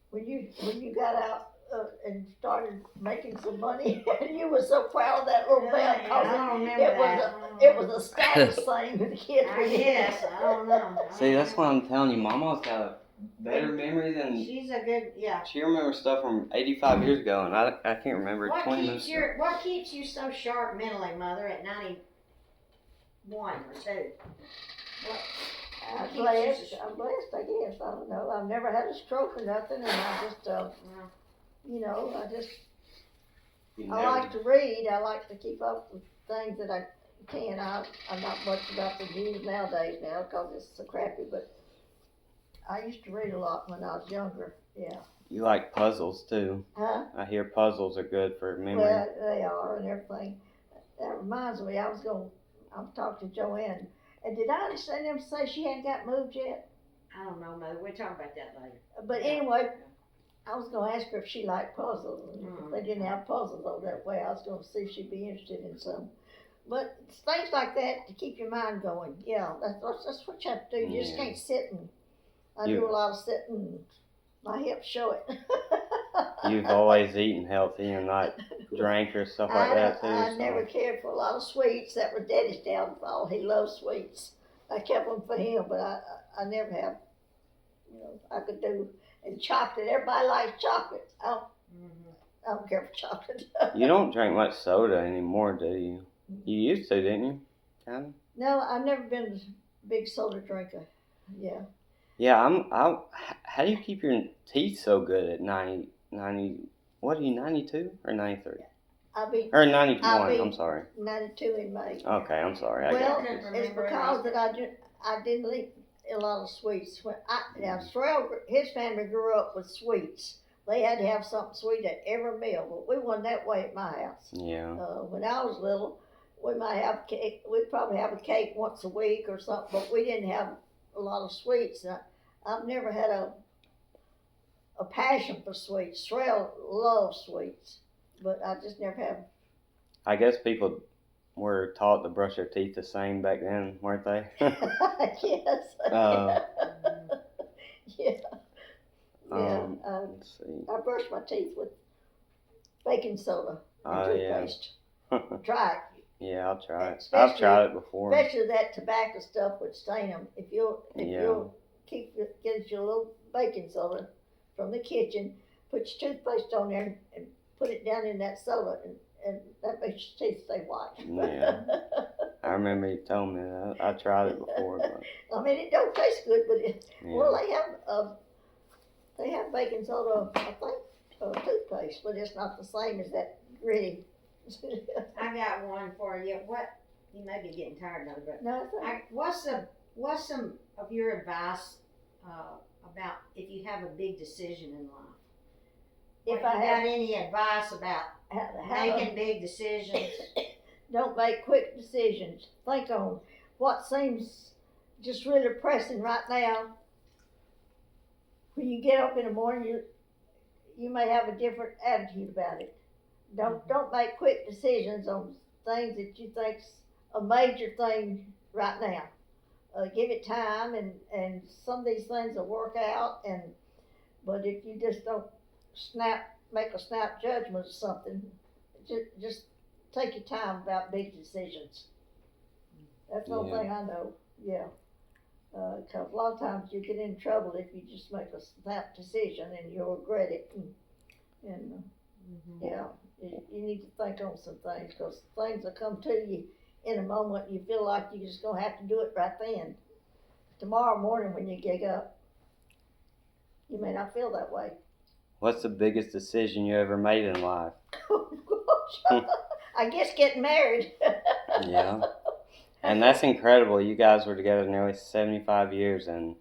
when you got out and started making some money, and you were so proud of that little belt Yeah, I because don't remember it was that. it was a status thing with the kids. I guess. I don't know. See, that's why I'm telling you, Mama's got a better memory than. She's a good, yeah. She remembers stuff from 85 years ago, and I can't remember 20 minutes ago. What keeps you so sharp mentally, Mother, at 91 or 2? I'm blessed, I guess. I don't know. I've never had a stroke or nothing, and I just, You I never- like to read. I like to keep up with things that I can. I'm not much about the news nowadays now because it's so crappy, but I used to read a lot when I was younger. Yeah. You like puzzles too. Huh? I hear puzzles are good for memory. Well, they are and everything. That reminds me, I'm talking to Joanne. And did I understand them say she hadn't got moved yet? I don't know, Mother. We'll talk about that later. But anyway, I was gonna ask her if she liked puzzles. And if they didn't have puzzles over that way, I was gonna see if she'd be interested in some. But it's things like that to keep your mind going. Yeah, that's what you have to do. You just Yeah. can't sit and. I You- do a lot of sitting. My hips show it. You've always eaten healthy and not drank or stuff like that too. I so. never cared for a lot of sweets. That was Daddy's downfall. He loved sweets. I kept them for him, but I never have. I could do and chocolate. Everybody likes chocolate. I don't care for chocolate. You don't drink much soda anymore, do you? You used to, didn't you? Kind of. No, I've never been a big soda drinker. Yeah. Yeah, how do you keep your teeth so good at 90, what are you, 92 or 93? I'll be Or 91, I'll be- I'm sorry. 92 in May. Okay, I'm sorry. I Well, got couldn't it's remember it. because that I didn't eat a lot of sweets. Now Sorrel, his family grew up with sweets. They had to have something sweet at every meal, but we wasn't that way at my house. Yeah. When I was little, we might have cake. We'd probably have a cake once a week or something, but we didn't have a lot of sweets. I've never had a passion for sweets. Sorrel loves sweets, but I just never have. I guess people were taught to brush their teeth the same back then, weren't they? Yes. Uh, Yeah. Yeah. Let's see. I brush my teeth with baking soda and Oh, yeah. toothpaste. Try it. Yeah, I'll try it. Especially- I've tried it before. Especially that tobacco stuff would stain them. If you'll get your little baking soda from the kitchen, put your toothpaste on there and put it down in that soda, and that makes your teeth stay white. Yeah. I remember you told me that. I tried it before, but I mean, it don't taste good, but yeah. well, they have baking soda, I think, toothpaste, but it's not the same as that gritty. I got one for you. You may be getting tired of it, but No, it's not. what's some of your advice about if you have a big decision in life? If What, I you have got any advice about making big decisions? don't make quick decisions. Think on what seems just really pressing right now. When you get up in the morning, you may have a different attitude about it. Don't make quick decisions on things that you think's a major thing right now. Give it time, and some of these things will work out. But if you just don't make a snap judgment or something, just take your time about big decisions. That's the only Yeah. thing I know. Yeah. Because a lot of times you get in trouble if you just make a snap decision and you'll regret it. And yeah, you need to think on some things because things will come to you in a moment. You feel like you're just going to have to do it right then. Tomorrow morning when you get up, you may not feel that way. What's the biggest decision you ever made in life? I guess getting married. Yeah. And that's incredible. You guys were together nearly 75 years, and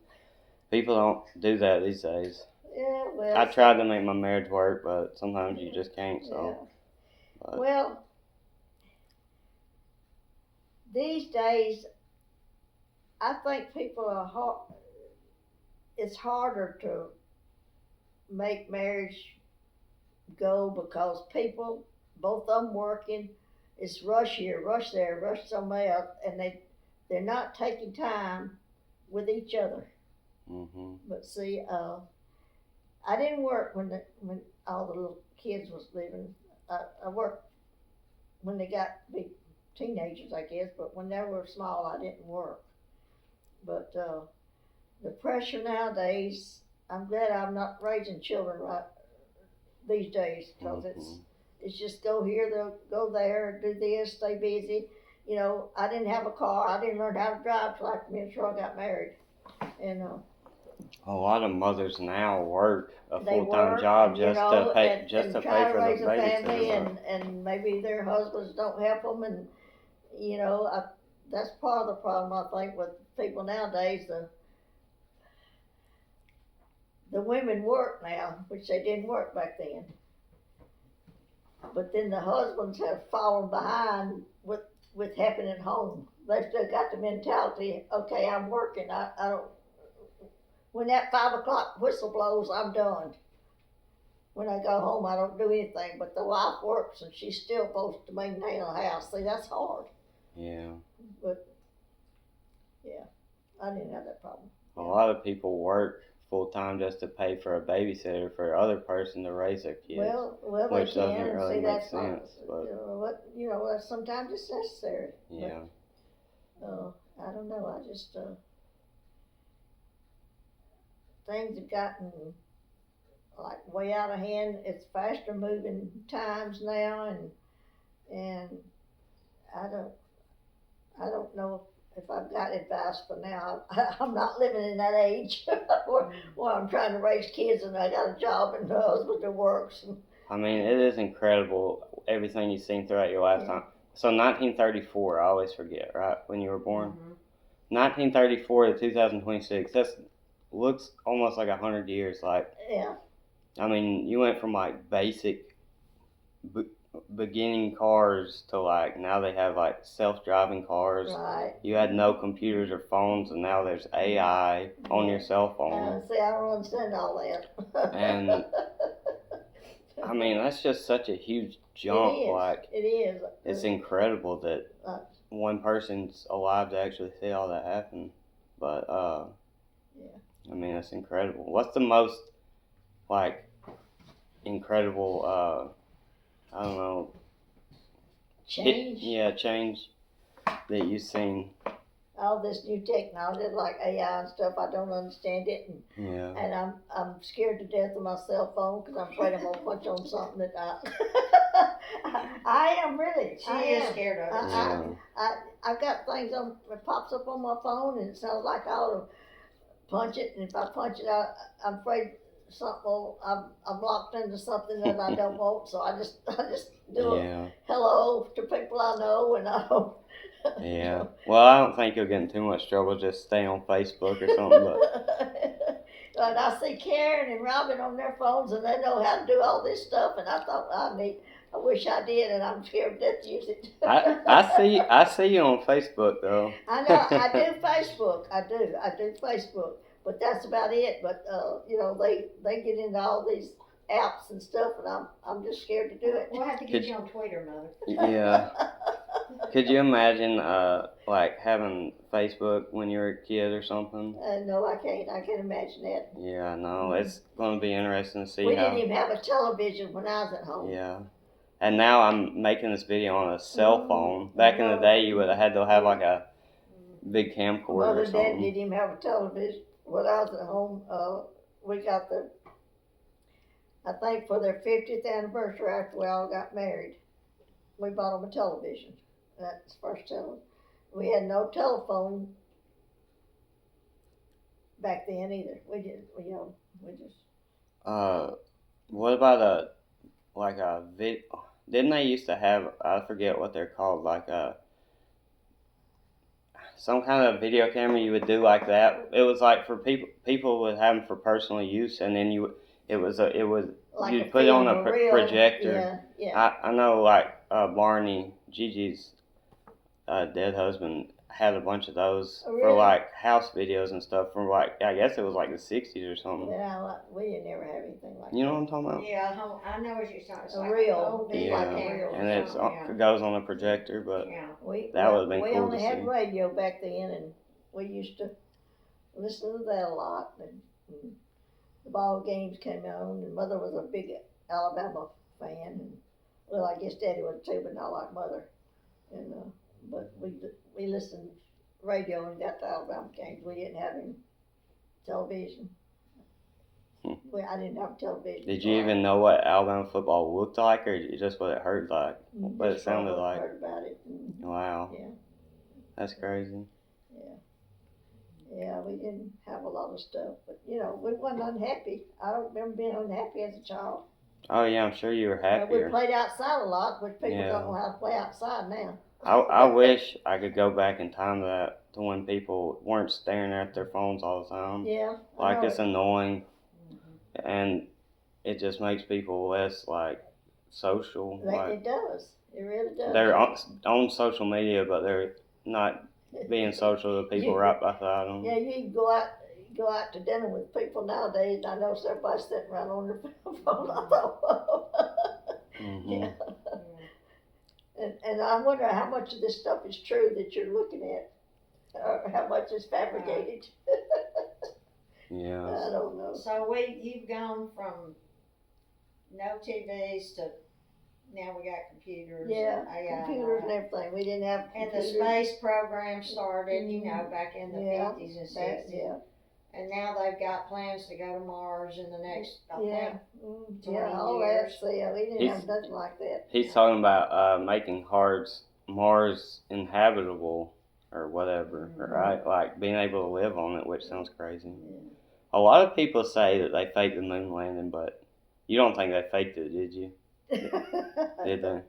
people don't do that these days. Yeah, well. I tried to make my marriage work, but sometimes you just can't. So, Yeah. but- Well, these days, I think people are it's harder to make marriage go because people, both of them working, it's rush here, rush there, rush somewhere else, and they're not taking time with each other. Mhm. But see, I didn't work when all the little kids was living. I worked when they got big teenagers, I guess. But when they were small, I didn't work. But the pressure nowadays, I'm glad I'm not raising children right these days because it's just go here, they'll go there, do this, stay busy. You know, I didn't have a car. I didn't learn how to drive till after me and Troy got married. And A lot of mothers now work a they full-time work, job you just know, to pay and try for to the raise a family, babysitter. and maybe their husbands don't help them, and you know, that's part of the problem I think with people nowadays. The women work now, which they didn't work back then. But then the husbands have fallen behind with helping at home. They still got the mentality, okay, I'm working. I don't. When that 5 o'clock whistle blows, I'm done. When I go home, I don't do anything. But the wife works, and she's still supposed to maintain the house. See, that's hard. Yeah. But yeah, I didn't have that problem. A lot of people work full-time just to pay for a babysitter for other person to raise their kids. Well, which they can, doesn't and really see, make that's sense. But you know, sometimes it's necessary. yeah. But, I don't know. I just things have gotten like way out of hand. It's faster moving times now, and I don't know if I've got advice for now. I'm not living in that age where I'm trying to raise kids and I got a job and a husband that works. I mean, it is incredible everything you've seen throughout your lifetime. So 1934, I always forget, right, when you were born? Mm-hmm. 1934 to 2026, that looks almost like 100 years. Like, Yeah. I mean, you went from like basic beginning cars to like now they have like self-driving cars. Right. You had no computers or phones, and now there's AI on your cell phone. See, I don't understand all that. And I mean, that's just such a huge jump. Like, it is. it's incredible that one person's alive to actually see all that happen. But yeah. I mean, it's incredible. What's the most like incredible? I don't know. Change. Change that you've seen. All this new technology like AI and stuff, I don't understand it, and I'm scared to death of my cell phone because I'm afraid I'm gonna punch on something that I am really. She is scared of it. I've got things on that pops up on my phone and it sounds like I ought to punch it, and if I punch it out, I'm afraid something will, I'm locked into something that I don't want, so I just do a hello to people I know, and I don't. Yeah. Well, I don't think you'll get in too much trouble. Just stay on Facebook or something. But I see Karen and Robin on their phones, and they know how to do all this stuff. And I thought, I wish I did, and I'm scared to death to use it. I see you on Facebook though. I know I do Facebook. I do Facebook, but that's about it. But you know, they get into all these apps and stuff, and I'm just scared to do it. We'll have to get you on Twitter, Mother. Yeah. Could you imagine like having Facebook when you were a kid or something? No, I can't. I can't imagine that. Yeah, no, it's going to be interesting to see We how. didn't even have a television when I was at home. Yeah. And now I'm making this video on a cell phone. Back in the day, you would have had to have like a big camcorder Mother or and something. Dad didn't even have a television. When I was at home, we got I think for their 50th anniversary after we all got married, we bought them a television. That's the first television. We had no telephone back then either. We just. What about didn't they used to have, I forget what they're called, like some kind of video camera you would do like that. It was like for people would have them for personal use, and then Like you'd put it on a projector. Yeah. I know like Barney, Gigi's dead husband had a bunch of those Oh, for really? like house videos and stuff from like I guess it was like the '60s or something. Yeah, we didn't never have anything like You know that. what I'm talking about? Yeah, I know what you're talking. It's A like reel. old It's video like a camera reel. or And it something, goes on a projector, but yeah. That would've been we cool only to had see. radio back then, and we used to listen to that a lot. And the ball games came on, and Mother was a big Alabama fan, and well, I guess Daddy was too, but not like Mother. And but we listened radio and got the Alabama games. We didn't have any television. I didn't have television. Did you even know what Alabama football looked like, or just what it heard like? What it Just sounded what I like? Heard about it. And, Wow. Yeah. That's crazy. yeah, we didn't have a lot of stuff, but we wasn't unhappy. I don't remember being unhappy as a child. Oh yeah, I'm sure you were We happier. played outside a lot, which people Yeah. don't know how to play outside now. I wish I could go back in time to when people weren't staring at their phones all the time. Yeah. I Like know it's it. annoying, and it just makes people less like social. Like It does. It really does. they're on social media, but they're not being social to people right beside them. Yeah, you can go out to dinner with people nowadays, and I notice everybody's sitting around on their phone. I thought, Mm-hmm. yeah. And I wonder how much of this stuff is true that you're looking at, or how much is fabricated. Yeah. I don't know. So you've gone from no TVs to now we got computers. Yeah, and AI computers and and everything. We didn't have And the computers. space program started, back in the Yeah, 50s and That, 60s. yeah, And now they've got plans to go to Mars in the next, I yeah, think. 20 yeah. All years. that. Yeah, we didn't He's- have nothing like that. He's talking about making Mars inhabitable or whatever, right? Like being able to live on it, which sounds crazy. Yeah. A lot of people say that they faked the moon landing, but you don't think they faked it, did you? Did they?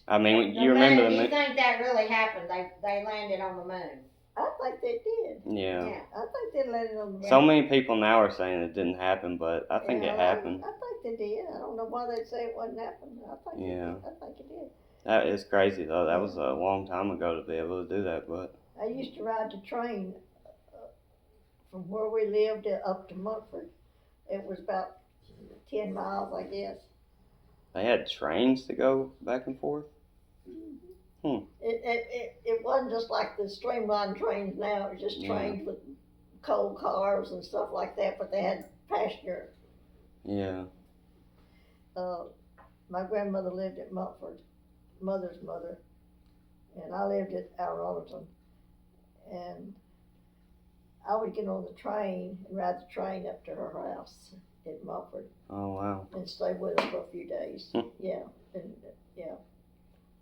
I mean, you remember the You moon? think that really happened? They landed on the moon. I think they did. Yeah. I think they let it on the So many people now are saying it didn't happen, but I think Yeah, it happened. I think they did. I don't know why they'd say it wasn't happening. I think Yeah. I think it did. That is crazy though. That was a long time ago to be able to do that, but I used to ride the train from where we lived up to Mumford. It was about 10 miles, I guess. they had trains to go back and forth. It wasn't just like the streamlined trains now. It was just Yeah. trains with coal cars and stuff like that, but they had passenger. Yeah. My grandmother lived at Mumford, Mother's mother, and I lived at Alroneton. And I would get on the train and ride the train up to her house at Mumford Oh wow. and stay with her for a few days. Yeah, and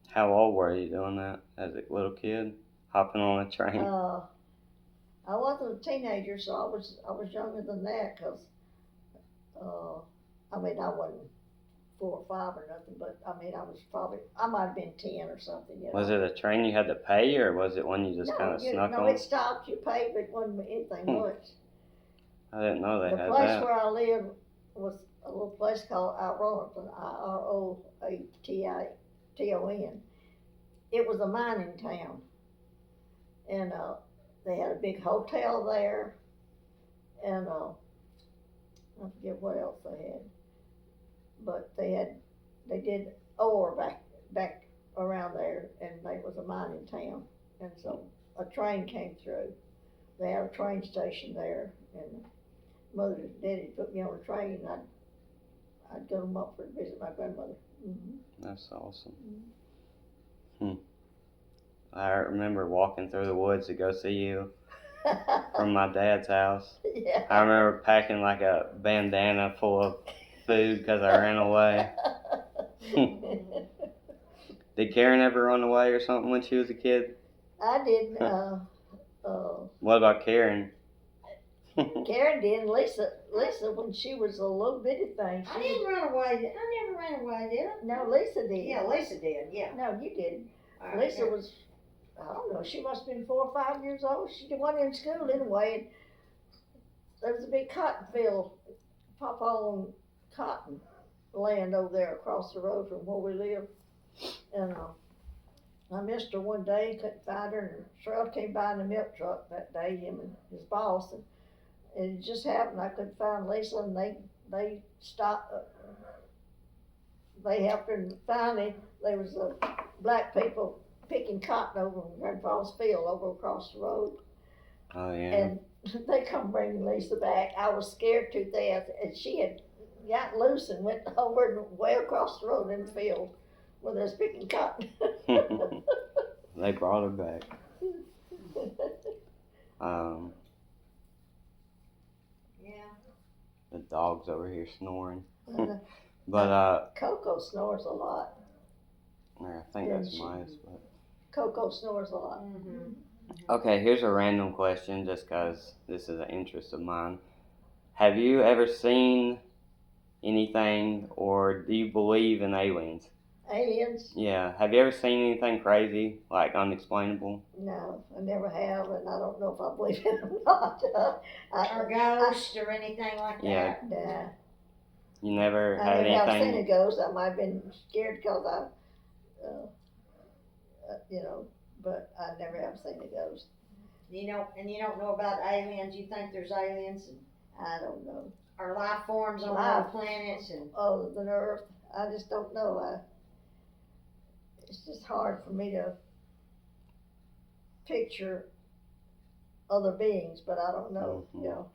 How old were you doing that as a little kid, hopping on a train? I wasn't a teenager, so I was younger than that, cause I mean I wasn't 4 or 5 or nothing, but I mean I might have been 10 or something. Was it a train you had to pay, or was it one you just kind of snuck no, on? it stopped. You paid, but it wasn't anything much. I didn't know they The had place that. where I lived was a little place called Ironaton, Iroaton. It was a mining town, and they had a big hotel there, and I forget what else they had, but they did ore back around there, and it was a mining town, and so a train came through. They had a train station there, and Mother and Daddy put me on a train, and I'd go to Mumford to visit my grandmother. Mm-hmm. That's awesome. I remember walking through the woods to go see you from my dad's house. Yeah. I remember packing like a bandana full of food because I ran away. Did Karen ever run away or something when she was a kid? I did. What about Karen? Karen did. Lisa, when she was a little bitty thing. I didn't run away. I never ran away, did I? No, Lisa did. Yeah, Lisa did. Yeah. No, you didn't. All Lisa right. was, I don't know, she must have been 4 or 5 years old. She wasn't in school anyway. And there was a big cotton field, Papa owned cotton land over there across the road from where we live. And I missed her one day, couldn't find her, and Sherrod came by in the milk truck that day, him and his boss, and it just happened, I couldn't find Lisa, and they stopped, they helped her, and finally, there was black people picking cotton over in Grandfather's field over across the road, Oh yeah. and they come bringing Lisa back. I was scared to death, and she had got loose and went over and way across the road in the field where they was picking cotton. They brought her back. Yeah. The dog's over here snoring. But Coco snores a lot. I think that's mice. But Coco snores a lot. Mm-hmm. okay, here's a random question, just 'cause this is an interest of mine. Have you ever seen anything, or do you believe in aliens? Aliens? Yeah. Have you ever seen anything crazy, like unexplainable? No, I never have, and I don't know if I believe it or not. Or ghosts or anything like Yeah. that. Nah, You never I had never have seen a anything? ghost. I might have been scared because but I never have seen a ghost. You know, and you don't know about aliens. You think there's aliens and, I don't know. or life forms on Life. other planets and. Other than Earth, I just don't know. It's just hard for me to picture other beings, but I don't know. Mhm. You know,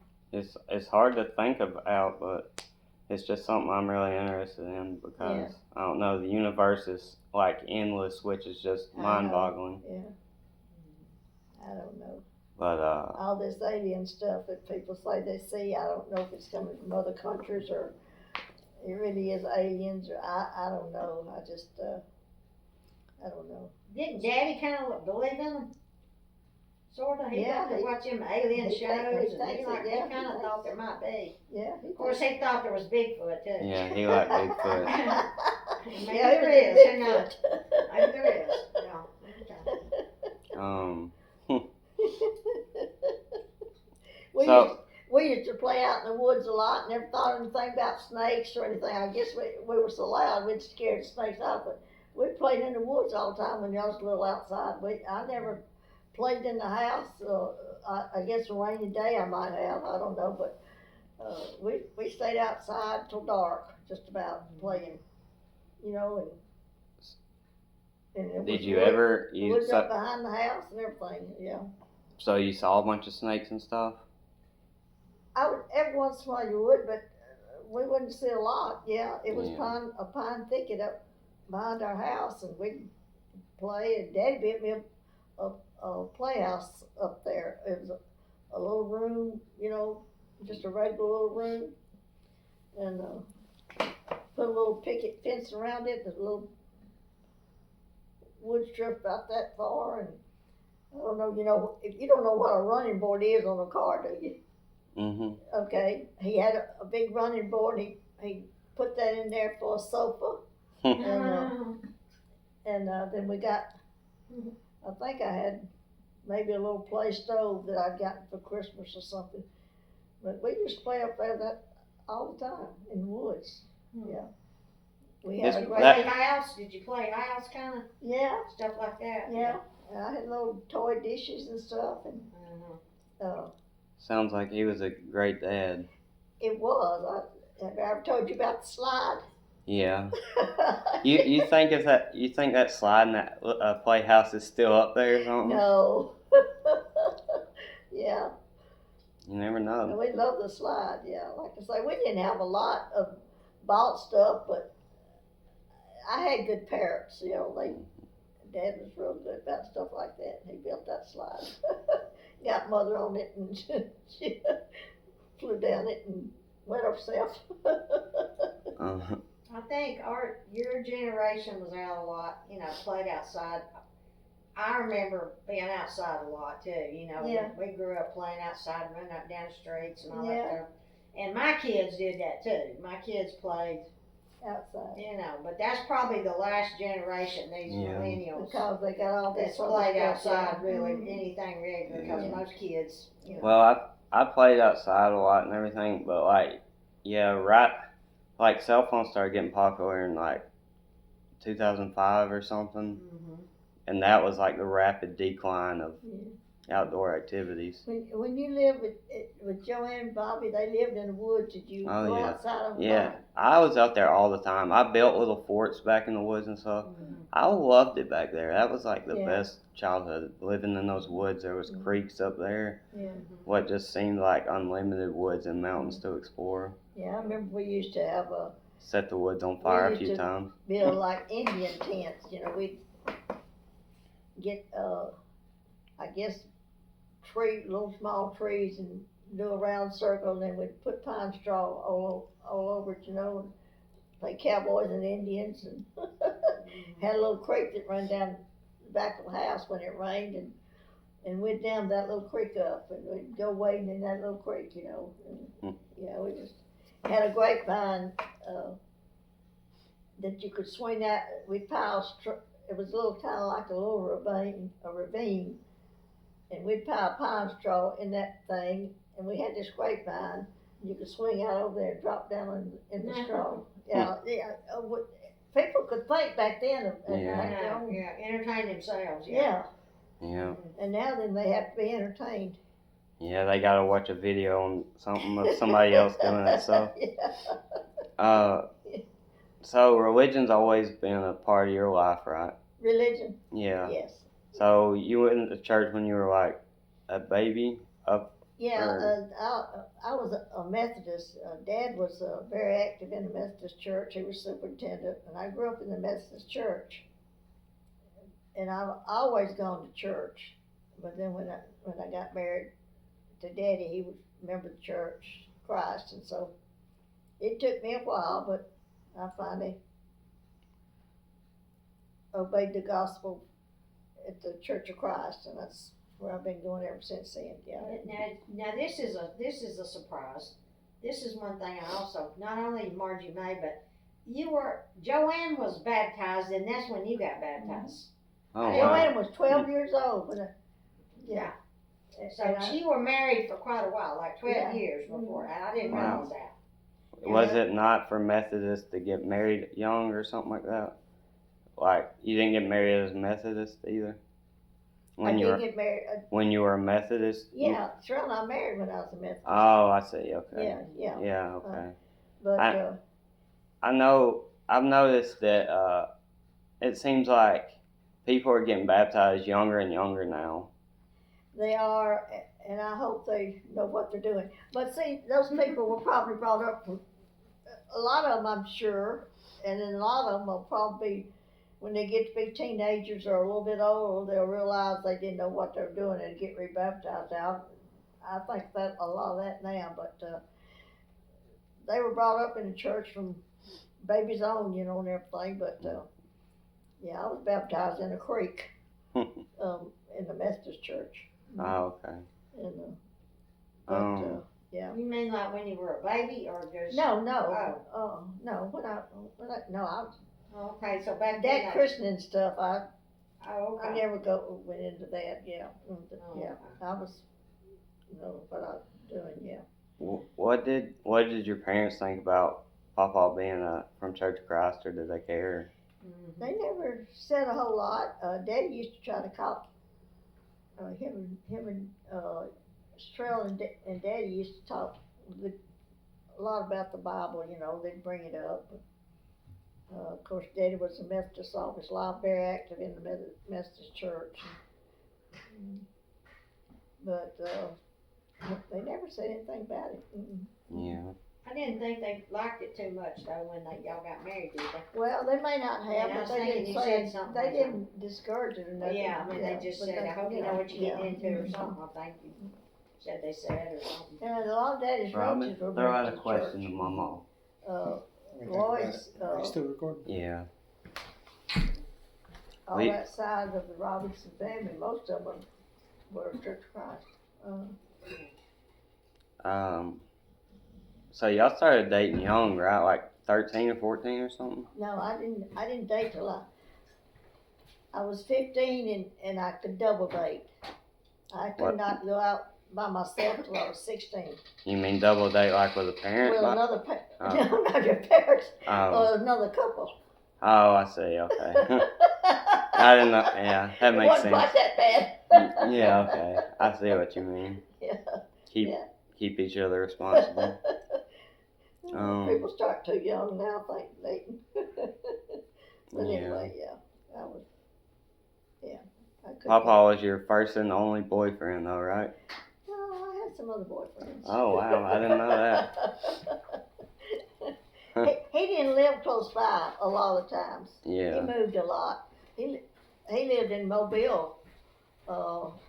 It's hard to think about, but it's just something I'm really interested in because I don't know, the universe is like endless, which is just I know. mind-boggling. yeah. I don't know. But All this alien stuff that people say they see, I don't know if it's coming from other countries or it really is aliens, or I don't know. I just I don't know. Didn't Daddy kind of believe in them? Sort of. He Yeah, got to he- watch them alien he shows, think- he and thinks he it, yeah, he kind of thinks thought there might be. Yeah. Of course, he thought there was Bigfoot too. yeah, he liked Bigfoot. Maybe Yeah, there it is. Who knows? Bigfoot. Maybe there is. Yeah. Okay. we, So- used, we used to play out in the woods a lot, never thought anything about snakes or anything. I guess we were so loud we'd scared snakes out, but we played in the woods all the time when I was a little outside. I never played in the house. I guess a rainy day I might have, I don't know, but we stayed outside till dark, just about playing, you know, and it Did was you wood- ever woods up behind the house and everything, yeah. so you saw a bunch of snakes and stuff? I would, every once in a while you would, but we wouldn't see a lot. Yeah, it was Yeah. a pine thicket up behind our house, and we'd play. And Daddy built me a playhouse up there. It was a little room, you know, just a regular little room, and put a little picket fence around it. A little wood strip about that far, and I don't know. You know, if you don't know what a running board is on a car, do you? Mm-hmm. Okay, he had a big running board. He put that in there for a sofa, and then we got. I think I had maybe a little play stove that I'd gotten for Christmas or something. But we used to play up there that all the time in the woods. Yeah, we had a Did you great. play house? Did you play house kind of Yeah, stuff like that? yeah. And I had little toy dishes and stuff, and Mhm. Sounds like he was a great dad. it was. Have I ever told you about the slide? Yeah. You think that slide in that playhouse is still up there or something? No. Yeah, You never know. and we love the slide. Yeah, like I say, we didn't have a lot of bought stuff, but I had good parents. You know, Dad was real good about stuff like that. And he built that slide. Got Mother on it, and she flew down it and wet herself. Uh-huh. I think your generation was out a lot, played outside. I remember being outside a lot too, Yeah. we grew up playing outside, running up down the streets and all Yeah. that stuff. And my kids did that too. My kids played, Outside. but that's probably the last generation, these Yeah. millennials, Because they got all that's this other played stuff, outside yeah. really, Mhm. anything regular, because Yeah. most kids, Well, I played outside a lot and everything, but like cell phones started getting popular in like 2005 or something. Mhm. and that was like the rapid decline of Yeah. outdoor activities. When you lived with Joanne and Bobby, they lived in the woods. Did you Oh, go yeah. outside on the Yeah, lawn? I was out there all the time. I built little forts back in the woods and stuff. I loved it back there. That was like the Yeah. best childhood, living in those woods. There was creeks up there. Yeah. What just seemed like unlimited woods and mountains to explore. Yeah, I remember we used to have Set the woods on fire a used few to times. build like Indian tents. You know, we'd get I guess little small trees and do a round circle, and then we'd put pine straw all over it, you know, and play cowboys and Indians, and had a little creek that ran down the back of the house when it rained, and we'd dam that little creek up, and we'd go wading in that little creek, you know. And, yeah, we just had a grapevine that you could swing out. We'd pile it was a little kind of like a little ravine, and we'd pile pine straw in that thing, and we had this grapevine, and you could swing out over there and drop down in the straw. Yeah, yeah. People could think back then of entertain themselves. Yeah. Yeah. And now then they have to be entertained. Yeah, they gotta watch a video on something of somebody else doing it. So, so religion's always been a part of your life, right? Religion. Yeah. Yes. So you went to church when you were like a baby? Yeah, I was a Methodist. Dad was very active in the Methodist church. He was superintendent, and I grew up in the Methodist church. And I've always gone to church. But then when I got married to Daddy, he was a member of the church, Christ, and so it took me a while, but I finally obeyed the gospel at the Church of Christ, and that's where I've been going ever since then. Yeah. Now this is a surprise. This is one thing I also, not only Margie May, but Joanne was baptized, and that's when you got baptized. Oh, wow. Joanne was 12 years old when So you were married for quite a while, like 12 years before. I didn't realize that. Was it not for Methodists to get married young or something like that? Like, you didn't get married as a Methodist either? I did get married. When you were a Methodist? Yeah, Cheryl and I married when I was a Methodist. Oh, I see, okay. Yeah. Yeah, okay. But I've noticed that it seems like people are getting baptized younger and younger now. they are, and I hope they know what they're doing. But see, those people were probably brought up, a lot of them I'm sure, and then a lot of them will probably, when they get to be teenagers or a little bit older, they'll realize they didn't know what they were doing and get rebaptized out. I think that a lot of that now, but they were brought up in the church from babies on, you know, and everything. But yeah, I was baptized in a creek in the Methodist church. Oh, okay. And, yeah. You mean like when you were a baby, or just? No. Oh. When I was. Oh, okay, so back then. That christening stuff, I okay. never went into that. Yeah. Yeah. Okay. I was, what I was doing. Yeah. What did your parents think about Papa being from Church of Christ, or did they care? Mm-hmm. They never said a whole lot. Daddy used to try to call him and Strell and Daddy used to talk a lot about the Bible. You know, they'd bring it up. Of course, Daddy was a Methodist all his life, very active in the Methodist church. But they never said anything about it. Yeah. I didn't think they liked it too much though when y'all got married, did they? Well, they may not have, Yeah, I but was they thinking didn't you say said something they like didn't discourage it or nothing. Yeah, I mean they just but said, I hope you know what you're getting into or yeah. something. I think you said they said or something. And a lot of Daddy's relatives were Throw out brought a to question church. to my mom. Lloyd's, Are you still recording? Yeah. all that side of the Robinson family, most of them were Church of Christ. So y'all started dating young, right? Like 13 or 14 or something? No, I didn't date till I was 15 and I could double date. I could not go out by myself till I was 16. You mean double date like with a parent? With another no, not your parents, Oh. or another couple. Oh, I see. Okay. I didn't know. Yeah, that It makes wasn't sense. quite that bad. Yeah. Okay. I see what you mean. Yeah. Keep Yeah. keep each other responsible. People start too young now, think dating. But Yeah. anyway, yeah, I was, yeah. I couldn't Papa get- was your first and only boyfriend, though, right? No, I had some other boyfriends. Oh wow, I didn't know that. he didn't live close by a lot of times. He Yeah. moved a lot. He lived in Mobile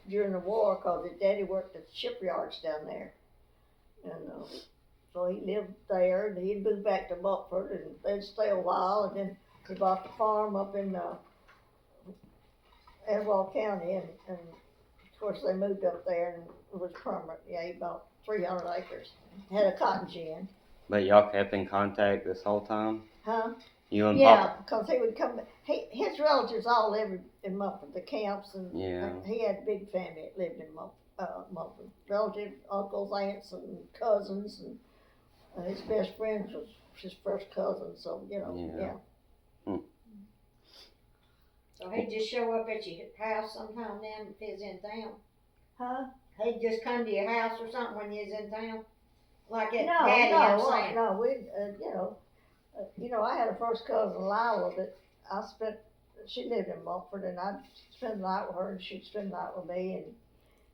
during the war because his daddy worked at the shipyards down there. And so he lived there, and he'd move back to Buckford, and they'd stay a while, and then he bought the farm up in Etowah County, and of course they moved up there, and it was permanent. Yeah, he bought 300 acres, had a cotton gin. But y'all kept in contact this whole time? Huh? You and Yeah, Papa? because he would come. His relatives all lived in Mumford, the Camps, and Yeah. he had a big family that lived in Mumford. Relatives, uncles, aunts, and cousins, and his best friend was his first cousin. So Yeah. So he'd just show up at your house sometime then if he was in town. Huh? He'd just come to your house or something when you was in town? Like at No, Daddy, I'm saying. no. We, I had a first cousin, Lila, that I spent. She lived in Mumford, and I'd spend the night with her, and she'd spend the night with me, and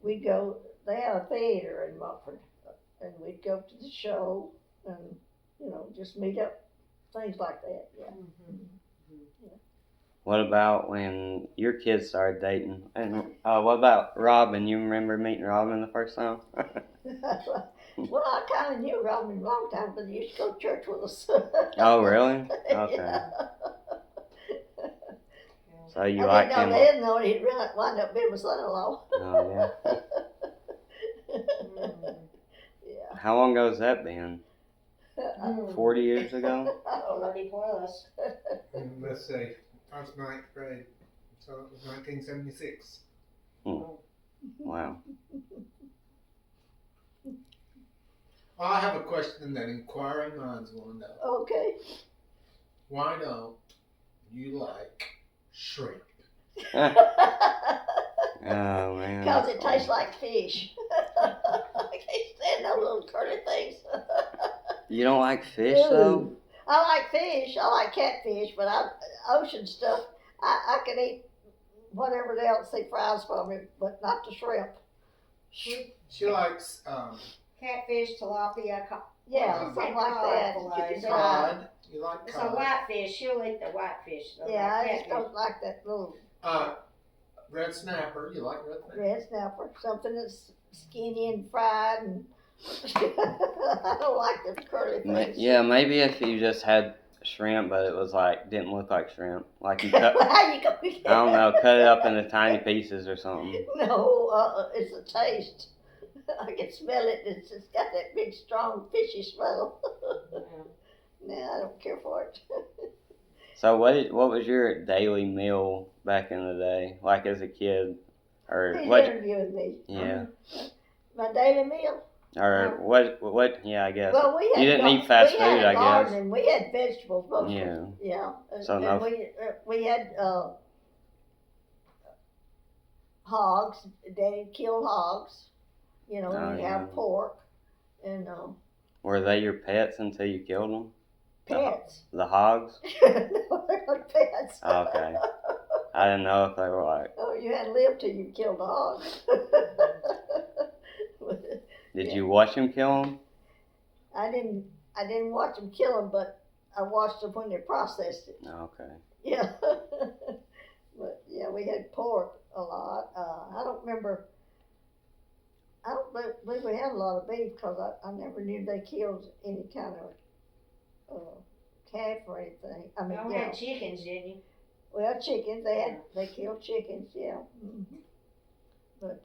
we'd go. They had a theater in Mumford, and we'd go to the show, and just meet up, things like that. Yeah. What about when your kids started dating? And what about Robin? You remember meeting Robin the first time? Well, I kind of knew Robin a long time, but he used to go to church with us. Oh, really? Okay. Yeah. So you I liked didn't him? know then, though, he'd wind up being my son-in-law. Oh, yeah. Yeah. How long ago's that been? 40 years ago? I don't know. 30 plus. Let's see, I was ninth grade, so it was 1976. Wow. I have a question that inquiring minds want to know. Okay. Why don't you like shrimp? Oh, man. Because it tastes like fish. I can't stand those little curly things. You don't like fish, though? Ooh. I like fish. I like catfish, but ocean stuff, I can eat whatever else they fries for me, but not the shrimp. She likes Catfish, tilapia, Yeah, Well, something like like that. cod You can fillets. try. cod. You like it's a cod. whitefish. She'll eat the whitefish. Though, Yeah, like I just catfish. don't like that little Red snapper. You like red snapper? red snapper. Something that's skinny and fried, and I don't like the curly things. Yeah, maybe if you just had shrimp, but it was like, didn't look like shrimp. Like you cut, How you go? I don't know, cut it up into tiny pieces or something. No, it's a taste. I can smell it. It's just got that big, strong, fishy smell. Nah, I don't care for it. So what was your daily meal back in the day, like as a kid, or He's what? interviewing me. Yeah, My daily meal. or what? Yeah, I guess. Well, we had You didn't eat fast we had food, a I garden, guess. and we had vegetables mostly. Yeah. Yeah. And, So no- we had hogs. Daddy killed hogs. Oh, and we yeah. have pork and Were they your pets until you killed them? pets. The hogs? No, they're not pets. Okay. I didn't know if they were like. Oh, you hadn't lived till you killed a hog. Did you watch them kill them? I didn't watch them kill them, but I watched them when they processed it. Okay. Yeah. But yeah, we had pork a lot. I don't remember. I don't believe we had a lot of beef because I never knew they killed any kind of calf or anything. I mean, Y'all had chickens, didn't you? well, chickens. They killed chickens. Yeah. Mm-hmm. But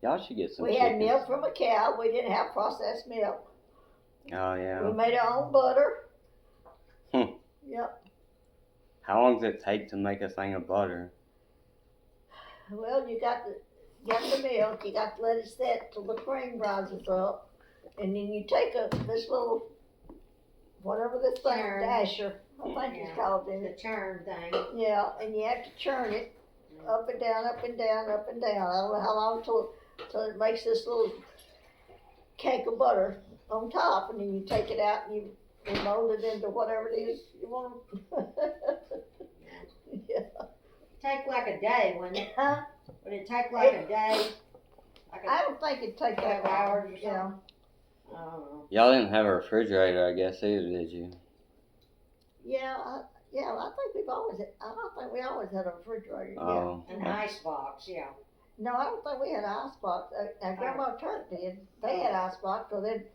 Y'all should get some we chickens. had milk from a cow. We didn't have processed milk. Oh, yeah. We made our own butter. Hmm. Yep. How long does it take to make a thing of butter? Well, you got the milk. You got to let it set till the cream rises up, and then you take this little whatever this thing Churn. dasher. I think it's Yeah. called in The it. churn thing. Yeah, and you have to churn it up and down, up and down, up and down. I don't know how long till it makes this little cake of butter on top, and then you take it out and you mold it into whatever it is you want. Yeah. Take like a day, wouldn't it? Huh? Would it take like a day? Like I don't think it'd take that 12 long. hours or Yeah. something? I don't know. Y'all didn't have a refrigerator, I guess, either, did you? Yeah, I think we've always had, I don't think we always had a refrigerator. Yeah. Oh. An ice box, yeah. No, I don't think we had an ice box. Grandma Turk did. They had ice box, so they'd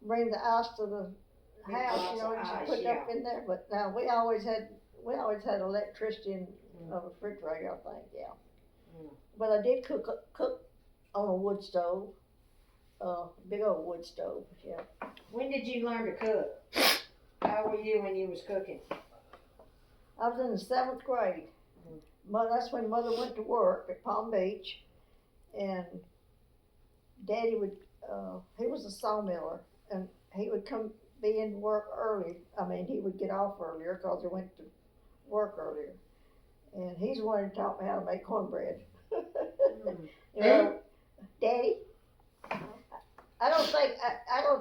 bring the ice to the Big house, box you know, of and ice, just put it up in there. But no, we always had electricity and a refrigerator, I think. Yeah. Mm. But I did cook on a wood stove, big old wood stove. Yeah. When did you learn to cook? How were you when you was cooking? I was in the 7th grade. That's when Mother went to work at Palm Beach, and Daddy would, he was a sawmiller, and he would be in work early. I mean, he would get off earlier because he went to work earlier. And he's the one who taught me how to make cornbread. You know, Daddy, I don't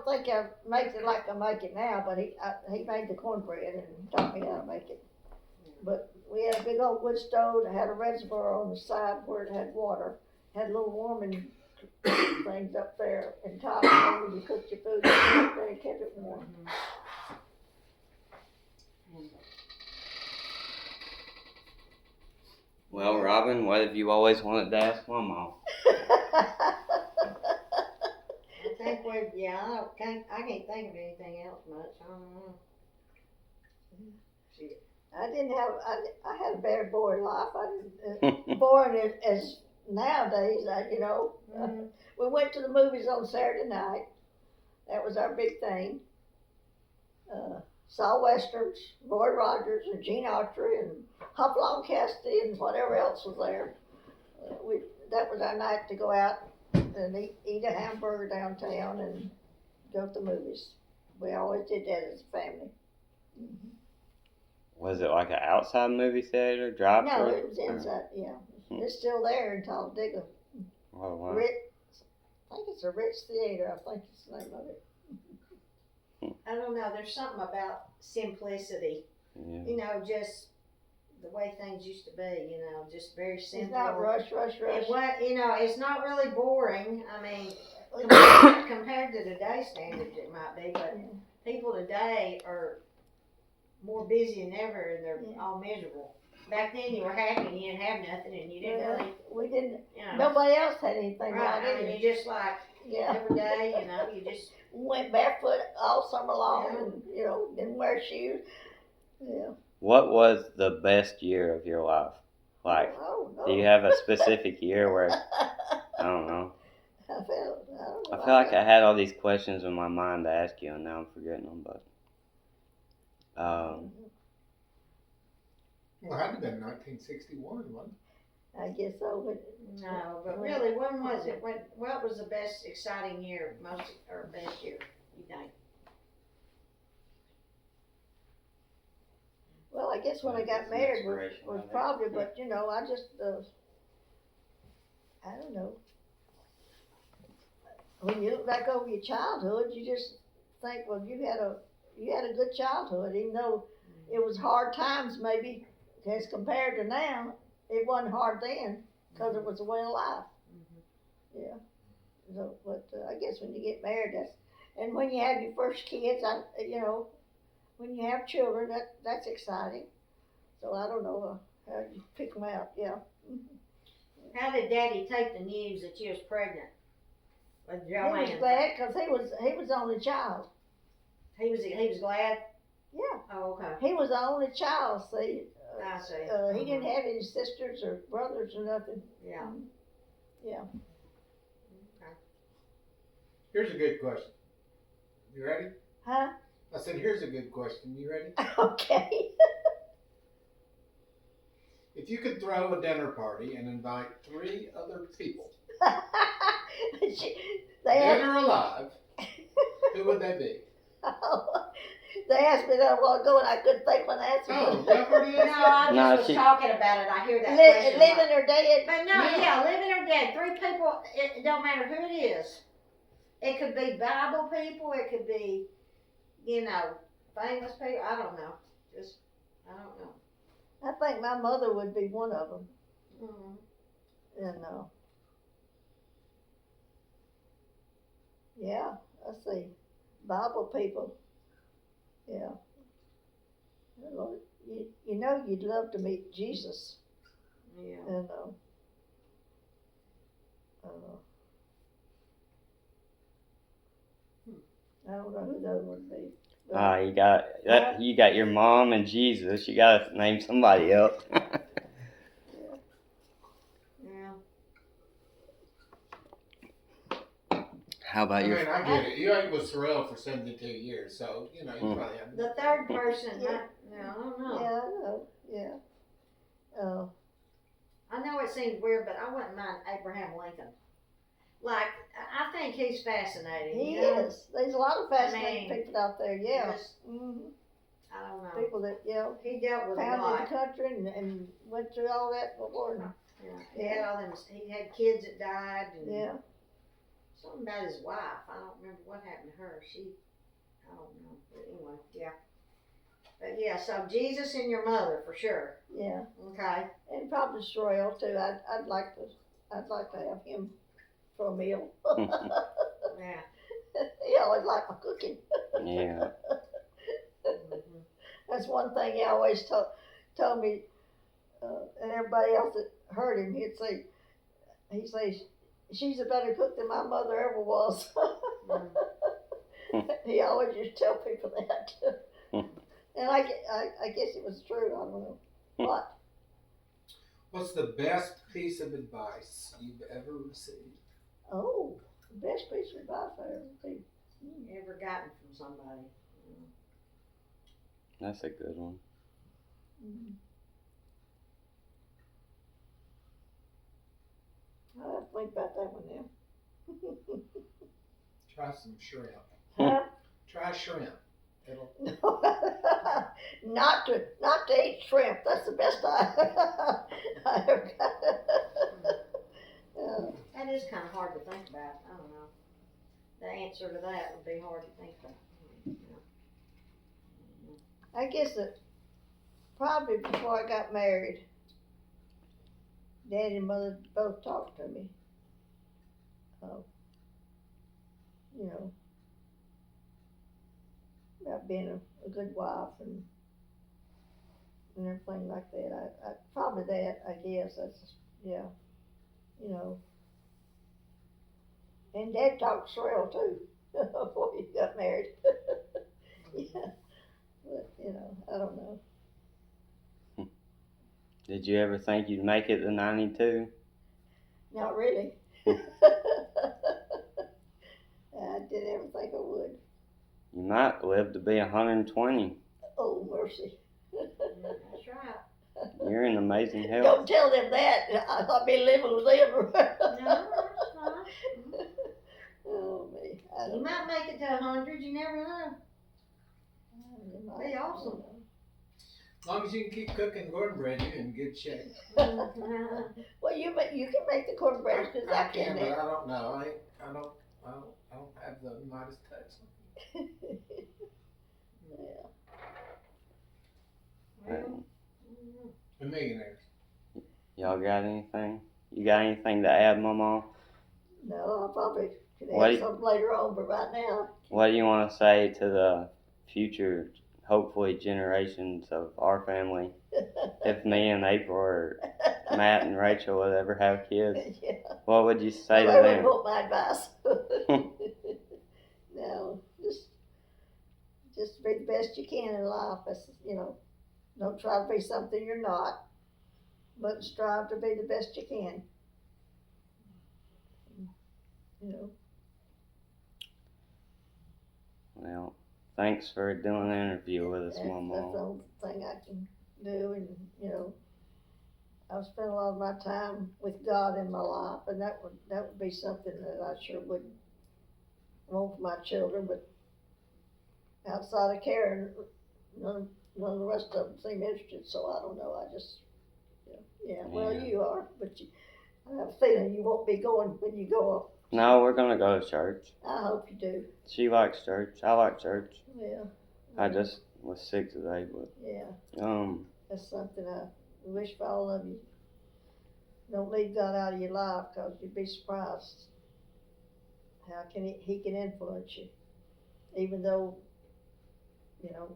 think I make it like I make it now, but he made the cornbread and taught me how to make it. But we had a big old wood stove that had a reservoir on the side where it had water, had little warming things up there and top, and when you cooked your food, they kept it warm. Well, Robin, what have you always wanted to ask Mama? I think I can't think of anything else much. I don't know. I had a very boring life. I didn't, boring as nowadays, you know. We went to the movies on Saturday night. That was our big thing. Saw westerns, Roy Rogers and Gene Autry and Hopalong Cassidy and whatever else was there. That was our night to go out and eat a hamburger downtown and go to the movies. We always did that as a family. Was it like an outside movie theater, drive-through? No, it was inside. Yeah, it's still there in Talladega. Oh, wow. I think it's a Ritz Theater. I think it's the name of it. I don't know. There's something about simplicity. Yeah. You know, just the way things used to be. You know, just very simple. It's not rush. You know, it's not really boring. I mean, compared to today's standards, it might be, but people today are more busy than ever, and they're all miserable. Back then, you were happy and you didn't have nothing, and you didn't really. We didn't. You know, Nobody else had anything right? like I mean, it. you just like every day. You know, you just. Went barefoot all summer long, and you know, didn't wear shoes. Yeah. What was the best year of your life? Like, Oh, no. do you have a specific year where, I don't know. I don't know. I feel like I had all these questions in my mind to ask you, and now I'm forgetting them, but. Well, it had to have been 1961, wasn't I guess so. But No, but really, when was it? What was the best exciting year, best year, you think? well, I guess when I got married was probably, but you know, I just, I don't know. When you look back over your childhood, you just think, well, you had a good childhood, even though it was hard times maybe as compared to now. It wasn't hard then because it was a way of life. Yeah. So, but I guess when you get married, and when you have your first kids, you know, when you have children, that's exciting. So I don't know how you pick them out. Yeah. How did Daddy take the news that you was pregnant with He Joanne? was glad because he was the only child. He was glad. Yeah. Oh, okay. He was the only child. See. I see. He didn't have any sisters or brothers or nothing. Yeah. Yeah. Okay. Here's a good question. You ready? Huh? I said, here's a good question. You ready? Okay. If you could throw a dinner party and invite 3 other people, they dead had, or alive, who would they be? They asked me that a while ago and I couldn't think of an answer. Oh, what were the No, I just No, was she- talking about it, I hear that question. a lot. Living or dead? But no, yeah, living or dead, three people, it don't matter who it is. It could be Bible people, it could be, famous people, I don't know, I don't know. I think my mother would be one of them, Mm. yeah, let's see, Bible people, yeah. Lord, you know you'd love to meet Jesus, Yeah. I don't know who the other would be. You got your mom and Jesus. You gotta name somebody else. Yeah. How about I your? mean, I get it. You ain't with Sorrel for 72 years, so, you probably have. The third person, Yeah. I don't know. Yeah, I know, yeah. I know it seems weird, but I wouldn't mind Abraham Lincoln. Like, I think he's fascinating. He you know? is. There's a lot of fascinating I mean, people out there, yeah. Just, Hmm. I don't know. People that, He dealt with a founded lot. the country and went through all that before. Yeah. He had all them. He had kids that died. And Yeah. Something about his wife. I don't remember what happened to her. I don't know. But anyway, yeah. But yeah, so Jesus and your mother for sure. Yeah. Okay. And probably Shroyle too. I'd like to have him for a meal. Yeah. He always liked my cooking. Yeah. Mhm. That's one thing he always told me, and everybody else that heard him, he'd say, she's a better cook than my mother ever was. He always used to tell people that. And I guess it was true. I don't know. What? What's the best piece of advice you've ever received? Oh, the best piece of advice I ever received. Ever gotten from somebody? That's a good one. Mm. I'll have to think about that one now. Try some shrimp. Huh? Try shrimp. It'll. Not to eat shrimp. That's the best I ever got. That is kind of hard to think about. I don't know. The answer to that would be hard to think about. I guess that probably before I got married, Daddy and Mother both talked to me. About being a good wife and everything like that. I probably that, I guess. That's, yeah. And Dad talked Sorrel too before he got married. Yeah. But, I don't know. Did you ever think you'd make it to 92? Not really. I didn't ever think I would. You might live to be 120. Oh, mercy. That's right. You're in amazing health. Don't tell them that. I'll be living with them. No, that's fine. Oh, me. I You don't might make it to 100. You never know. know. Be awesome. As long as you can keep cooking cornbread, you're in good shape. Well, you can make the cornbread because I can. but I don't know. I don't have the Midas touch. Yeah. Well, The millionaires. Y'all got anything? You got anything to add, Mama? No, I probably could What do add you- something later on, but right now, What do you want to say to the future, hopefully, generations of our family? If me and April or Matt and Rachel would ever have kids, yeah. what would you say Well, to they them? wouldn't want my advice. No, just be the best you can in life. That's, don't try to be something you're not, but strive to be the best you can. Well, thanks for doing the interview with us, That's the Mama. only thing I can do, and I've spent a lot of my time with God in my life, and that would be something that I sure would want for my children. But outside of Karen, none of the rest of them seem interested, so I don't know, I just, yeah, well, Yeah. you are, but I have a feeling you won't be going when you go up. No, we're gonna go to church. I hope you do, She likes church. I like church. yeah. I just was sick today, but Yeah, that's something I wish for all of you. Don't leave God out of your life, cause you'd be surprised how he can influence you, even though, you know,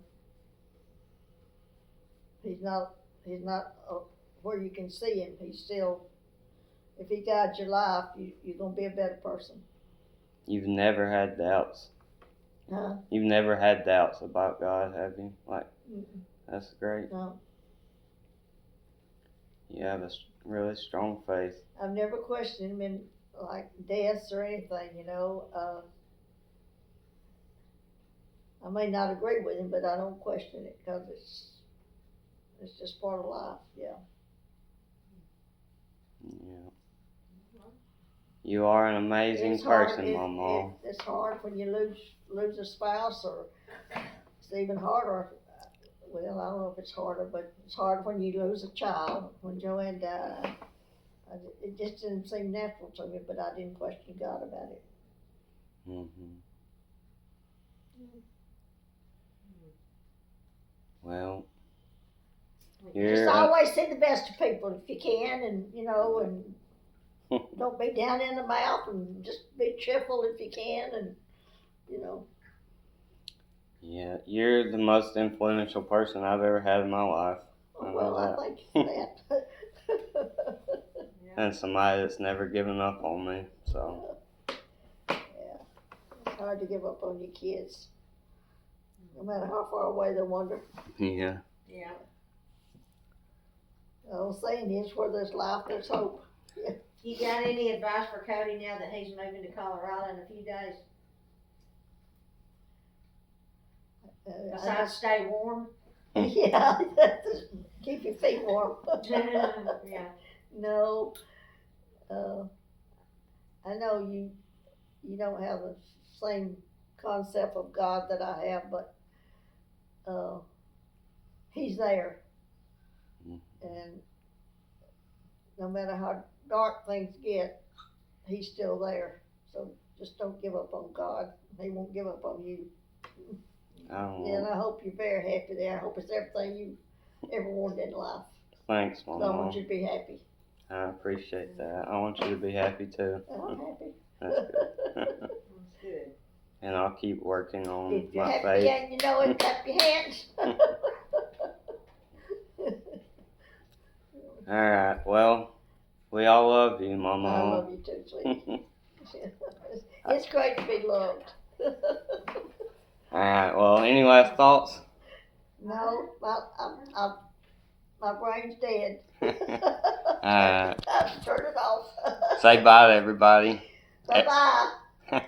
he's not where you can see him. He's still, if he guides your life, you're gonna be a better person. you've never had doubts. Huh? You've never had doubts about God, have you? Like, Mm-mm. that's great. No, You have a really strong faith. I've never questioned him in like deaths or anything, you know. I may not agree with him, but I don't question it because it's just part of life. Yeah. Yeah. You are an amazing It's hard. person, Mama. It's hard when you lose a spouse, or it's even harder. Well, I don't know if it's harder, but it's hard when you lose a child. When Joanne died, it just didn't seem natural to me, but I didn't question God about it. Mm-hmm. Well, Just always see the best of people if you can, and you know, and don't be down in the mouth, and just be cheerful if you can, and you know. yeah, you're the most influential person I've ever had in my life. I know Well, that. I thank you for that. And somebody that's never given up on me. So, Yeah, it's hard to give up on your kids, no matter how far away they wander. yeah. Yeah. The old saying is, where there's life, there's hope. You got any advice for Cody now that he's moving to Colorado in a few days? I Besides stay warm? yeah, keep your feet warm. Yeah. No, I know you don't have the same concept of God that I have, but He's there, and no matter how dark things get, He's still there. So just don't give up on God. He won't give up on you. And I hope you're very happy there. I hope it's everything you ever wanted in life. Thanks, So I want Mama. you to be happy. I appreciate that. I want you to be happy too. I'm happy. That's good. That's good. And I'll keep working on If you're my happy faith. and you know it, clap your hands. Alright, well, we all love you, I Mama. love you too, sweetie. It's great to be loved. Alright, well, any last thoughts? No, my brain's dead. Alright. I have to turn it off. Say bye to everybody. Bye-bye.